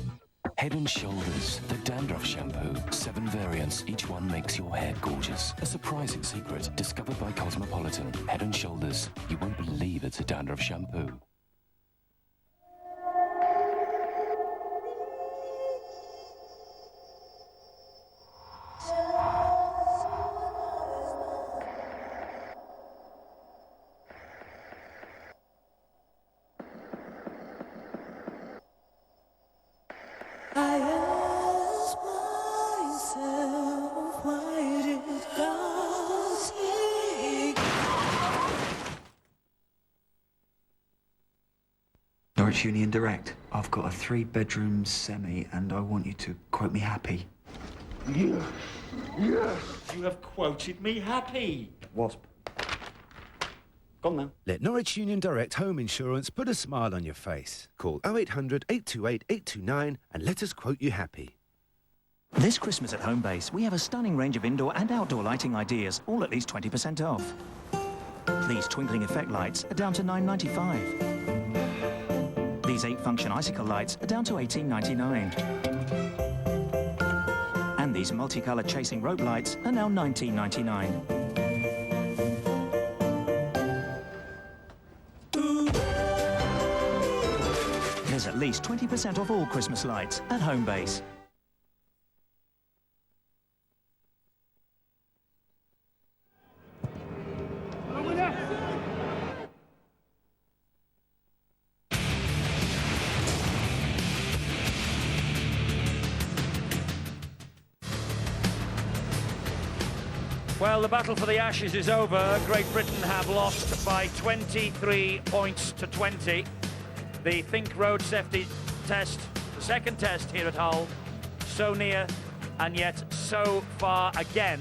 Head & Shoulders, the dandruff shampoo. 7 variants, each one makes your hair gorgeous. A surprising secret discovered by Cosmopolitan. Head & Shoulders, you won't believe it's a dandruff shampoo. I ask myself, why did God take Norwich Union Direct. I've got a 3-bedroom semi and I want you to quote me happy. Yes, yes. You have quoted me happy. Wasp. Gone now. Let Norwich Union Direct Home Insurance put a smile on your face. Call 0800 828 829 and let us quote you happy. This Christmas at Homebase, we have a stunning range of indoor and outdoor lighting ideas, all at least 20% off. These twinkling effect lights are down to $9.95. These 8-function icicle lights are down to $18.99. And these multicolour chasing rope lights are now $19.99. There's at least 20% off all Christmas lights at Homebase. Well, the battle for the Ashes is over. Great Britain have lost by 23 points to 20. The Think Road Safety Test, the second test here at Hull, so near and yet so far again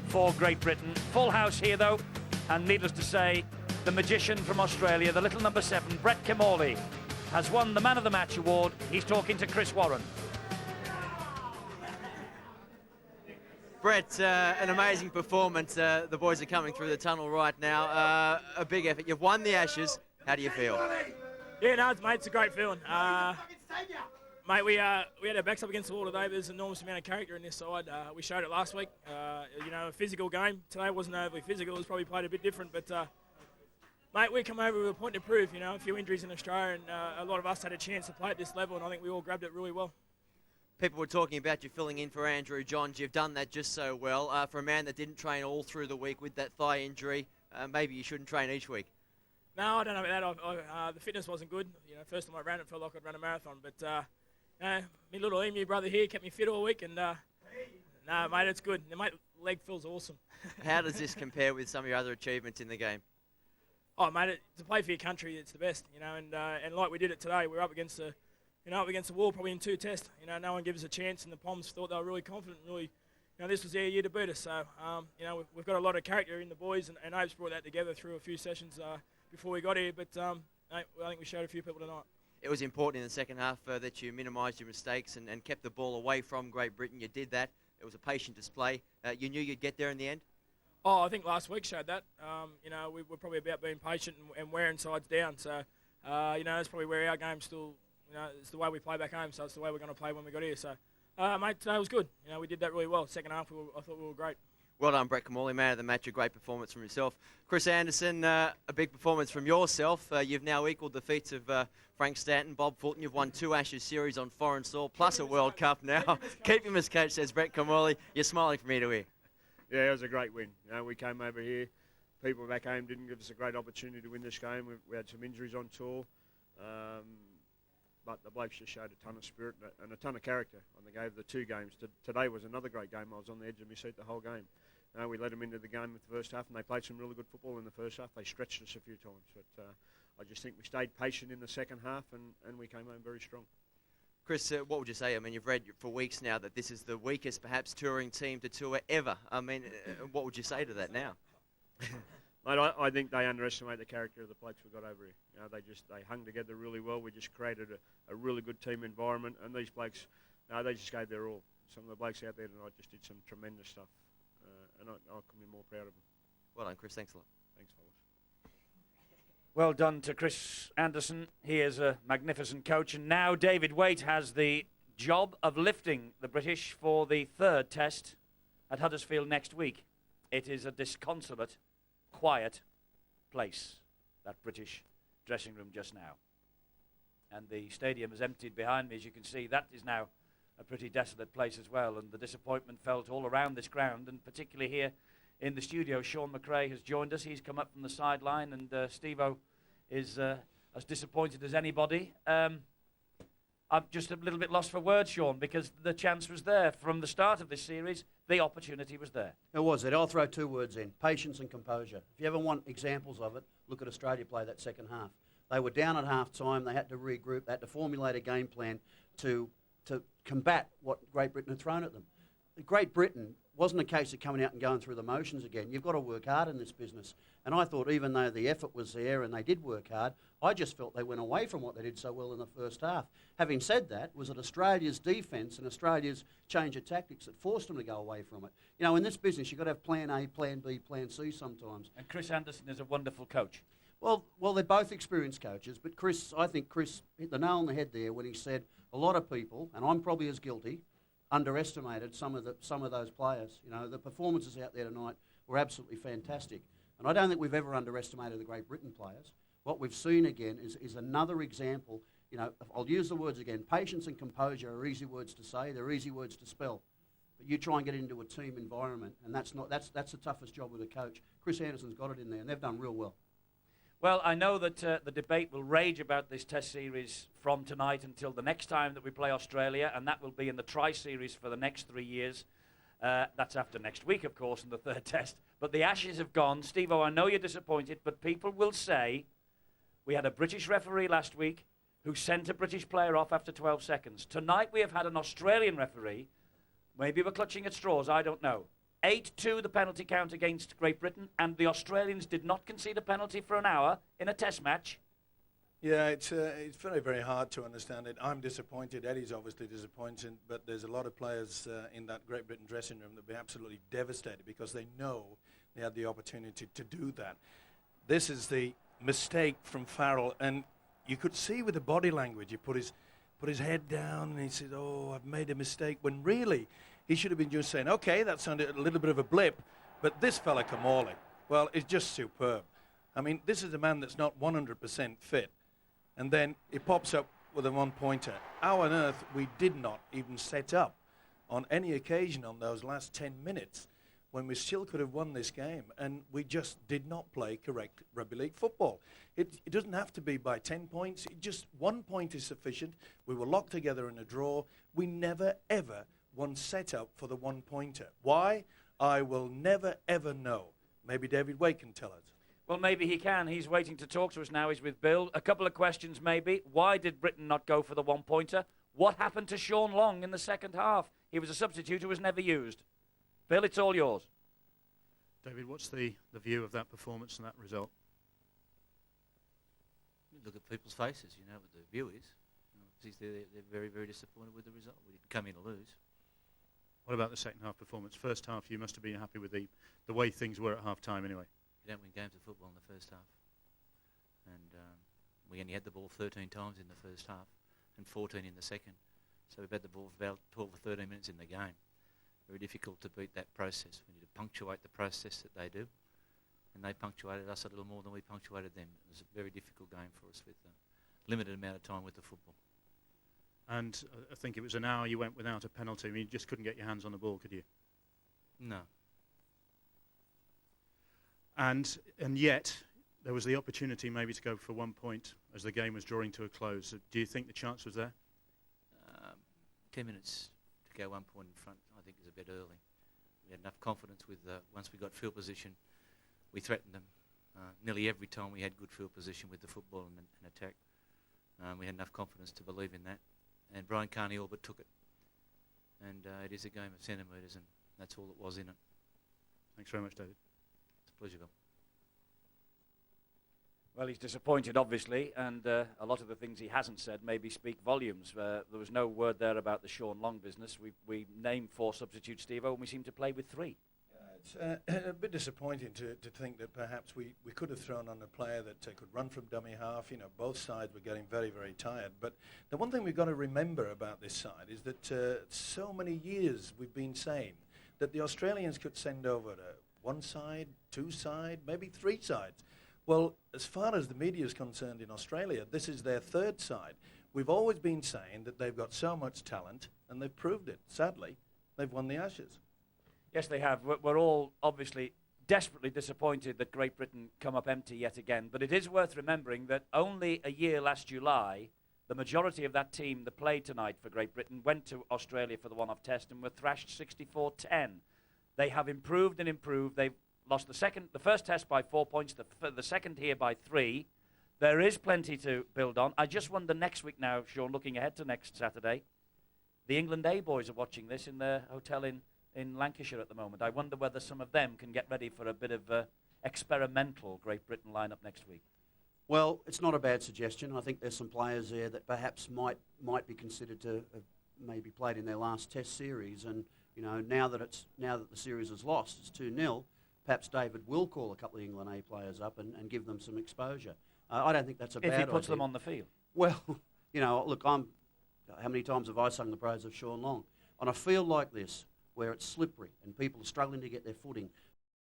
for Great Britain. Full house here though, and needless to say, the magician from Australia, the little number 7, Brett Kimmorley, has won the Man of the Match award. He's talking to Chris Warren. Brett, an amazing performance. The boys are coming through the tunnel right now. A big effort. You've won the Ashes. How do you feel? Yeah, no, mate, it's a great feeling. Mate, we had our backs up against the wall today. There's an enormous amount of character in this side. We showed it last week. You know, a physical game. Today wasn't overly physical. It was probably played a bit different. But, mate, we come over with a point to prove. You know, a few injuries in Australia, and a lot of us had a chance to play at this level, and I think we all grabbed it really well. People were talking about you filling in for Andrew Johns. You've done that just so well. For a man that didn't train all through the week with that thigh injury, maybe you shouldn't train each week. No, I don't know about that. The fitness wasn't good. You know, first time I ran it, felt like I'd run a marathon. But you know, my little emu brother here kept me fit all week, and no, mate, it's good. The leg feels awesome. How does this compare with some of your other achievements in the game? Oh, mate, to play for your country, it's the best. You know, and like we did it today, we're up against the wall probably in 2 tests. You know, no one gives us a chance, and the Poms thought they were really confident. Really, you know, this was their year to beat us. So, you know, we've got a lot of character in the boys, and Abe's brought that together through a few sessions before we got here. But I think we showed a few people tonight. It was important in the second half that you minimised your mistakes and kept the ball away from Great Britain. You did that. It was a patient display. You knew you'd get there in the end? Oh, I think last week showed that. You know, we were probably about being patient and wearing sides down. So, you know, that's probably where our game still, you know, it's the way we play back home, so it's the way we're going to play when we got here. So, mate, today was good. You know, we did that really well. Second half, I thought we were great. Well done, Brett Kimmorley, man of the match. A great performance from yourself. Chris Anderson, a big performance from yourself. You've now equalled the feats of Frank Stanton, Bob Fulton. You've won 2 Ashes series on foreign soil, plus a World Cup now. Keep him as coach, says Brett Kimmorley. You're smiling from ear to ear. Yeah, it was a great win. You know, we came over here. People back home didn't give us a great opportunity to win this game. We had some injuries on tour. But the blokes just showed a ton of spirit and a ton of character on the game of the 2 games. Today was another great game. I was on the edge of my seat the whole game. We led them into the game in the first half, and they played some really good football in the first half. They stretched us a few times, but I just think we stayed patient in the second half, and we came home very strong. Chris, what would you say? I mean, you've read for weeks now that this is the weakest, perhaps, touring team to tour ever. I mean, what would you say to that now? Mate, I think they underestimate the character of the blokes we got over here. You know, they hung together really well. We just created a really good team environment, and these blokes, they just gave their all. Some of the blokes out there tonight just did some tremendous stuff, and I couldn't be more proud of them. Well done, Chris. Thanks a lot. Thanks, fellas. Well done to Chris Anderson. He is a magnificent coach, and now David Waite has the job of lifting the British for the third test at Huddersfield next week. It is a disconsolate, quiet place, that British dressing room just now. And the stadium is emptied behind me, as you can see. That is now a pretty desolate place as well, and the disappointment felt all around this ground, and particularly here in the studio. Sean McRae has joined us. He's come up from the sideline, and Steve-O is as disappointed as anybody. I'm just a little bit lost for words, Sean, because the chance was there. From the start of this series, the opportunity was there. It was it. I'll throw 2 words in: patience and composure. If you ever want examples of it, look at Australia play that second half. They were down at half time. They had to regroup. They had to formulate a game plan to combat what Great Britain had thrown at them. Great Britain wasn't a case of coming out and going through the motions again. You've got to work hard in this business. And I thought, even though the effort was there and they did work hard, I just felt they went away from what they did so well in the first half. Having said that, was it Australia's defence and Australia's change of tactics that forced them to go away from it? You know, in this business, you've got to have plan A, plan B, plan C sometimes. And Chris Anderson is a wonderful coach. Well, they're both experienced coaches, but I think Chris hit the nail on the head there when he said a lot of people, and I'm probably as guilty, underestimated some of those players. You know, the performances out there tonight were absolutely fantastic, and I don't think we've ever underestimated the Great Britain players. What we've seen again is another example. You know, I'll use the words again. Patience and composure are easy words to say. They're easy words to spell. But you try and get into a team environment, and that's the toughest job with a coach. Chris Anderson's got it in there, and they've done real well. Well, I know that the debate will rage about this test series from tonight until the next time that we play Australia, and that will be in the tri-series for the next 3 years. That's after next week, of course, in the third test. But the Ashes have gone. Steve-O, I know you're disappointed, but people will say we had a British referee last week who sent a British player off after 12 seconds. Tonight we have had an Australian referee. Maybe we're clutching at straws, I don't know. 8-2 the penalty count against Great Britain, and the Australians did not concede a penalty for an hour in a test match. Yeah, it's very, very hard to understand it. I'm disappointed. Eddie's obviously disappointed, but there's a lot of players in that Great Britain dressing room that will be absolutely devastated because they know they had the opportunity to do that. This is the mistake from Farrell, and you could see with the body language, he put his head down and he said, "Oh, I've made a mistake," when really he should have been just saying, "Okay, that sounded a little bit of a blip, but this fella Kamali, well, it's just superb." I mean, this is a man that's not 100% fit, and then he pops up with a one-pointer. How on earth we did not even set up on any occasion on those last 10 minutes when we still could have won this game, and we just did not play correct rugby league football. It doesn't have to be by 10 points. Just 1 point is sufficient. We were locked together in a draw. We never, ever one set up for the one-pointer. Why? I will never, ever know. Maybe David Waite can tell us. Well, maybe he can. He's waiting to talk to us now. He's with Bill. A couple of questions, maybe. Why did Britain not go for the one-pointer? What happened to Sean Long in the second half? He was a substitute who was never used. Bill, it's all yours. David, what's the view of that performance and that result? You look at people's faces, you know what the view is. They're very, very disappointed with the result. We didn't come in to lose. What about the second half performance? First half, you must have been happy with the way things were at half-time anyway. You don't win games of football in the first half. And we only had the ball 13 times in the first half and 14 in the second. So we've had the ball for about 12 or 13 minutes in the game. Very difficult to beat that process. We need to punctuate the process that they do. And they punctuated us a little more than we punctuated them. It was a very difficult game for us with a limited amount of time with the football. And I think it was an hour you went without a penalty. I mean, you just couldn't get your hands on the ball, could you? No. And yet, there was the opportunity maybe to go for 1 point as the game was drawing to a close. Do you think the chance was there? 10 minutes to go 1 point in front, I think, is a bit early. We had enough confidence with once we got field position, we threatened them. Nearly every time we had good field position with the football and attack. We had enough confidence to believe in that. and Brian Carney all but took it. And it is a game of centimetres, and that's all it was in it. Thanks very much, David. It's a pleasure, Bill. Well, he's disappointed, obviously, and a lot of the things he hasn't said maybe speak volumes. There was no word there about the Sean Long business. We named 4 substitutes, Steve-O, and we seem to play with 3. It's a bit disappointing to think that perhaps we could have thrown on a player that could run from dummy half. You know, both sides were getting very, very tired. But the one thing we've got to remember about this side is that so many years we've been saying that the Australians could send over one side, 2 side, maybe 3 sides. Well, as far as the media is concerned in Australia, this is their 3rd side. We've always been saying that they've got so much talent, and they've proved it. Sadly, they've won the Ashes. Yes, they have. We're all obviously desperately disappointed that Great Britain come up empty yet again. But it is worth remembering that only a year last July, the majority of that team that played tonight for Great Britain went to Australia for the one-off test and were thrashed 64-10. They have improved and improved. They've lost the first test by 4 points, the second here by 3. There is plenty to build on. I just wonder next week now, Sean, looking ahead to next Saturday, the England A boys are watching this in their hotel in Lancashire at the moment. I wonder whether some of them can get ready for a bit of experimental Great Britain lineup next week. Well, it's not a bad suggestion. I think there's some players there that perhaps might be considered to have maybe played in their last Test series, and you know, now that the series is lost, it's 2-0. Perhaps David will call a couple of England A players up and give them some exposure. I don't think that's a bad idea. If he puts them on the field. Well, you know, look, how many times have I sung the praise of Sean Long? On a field like this, where it's slippery and people are struggling to get their footing,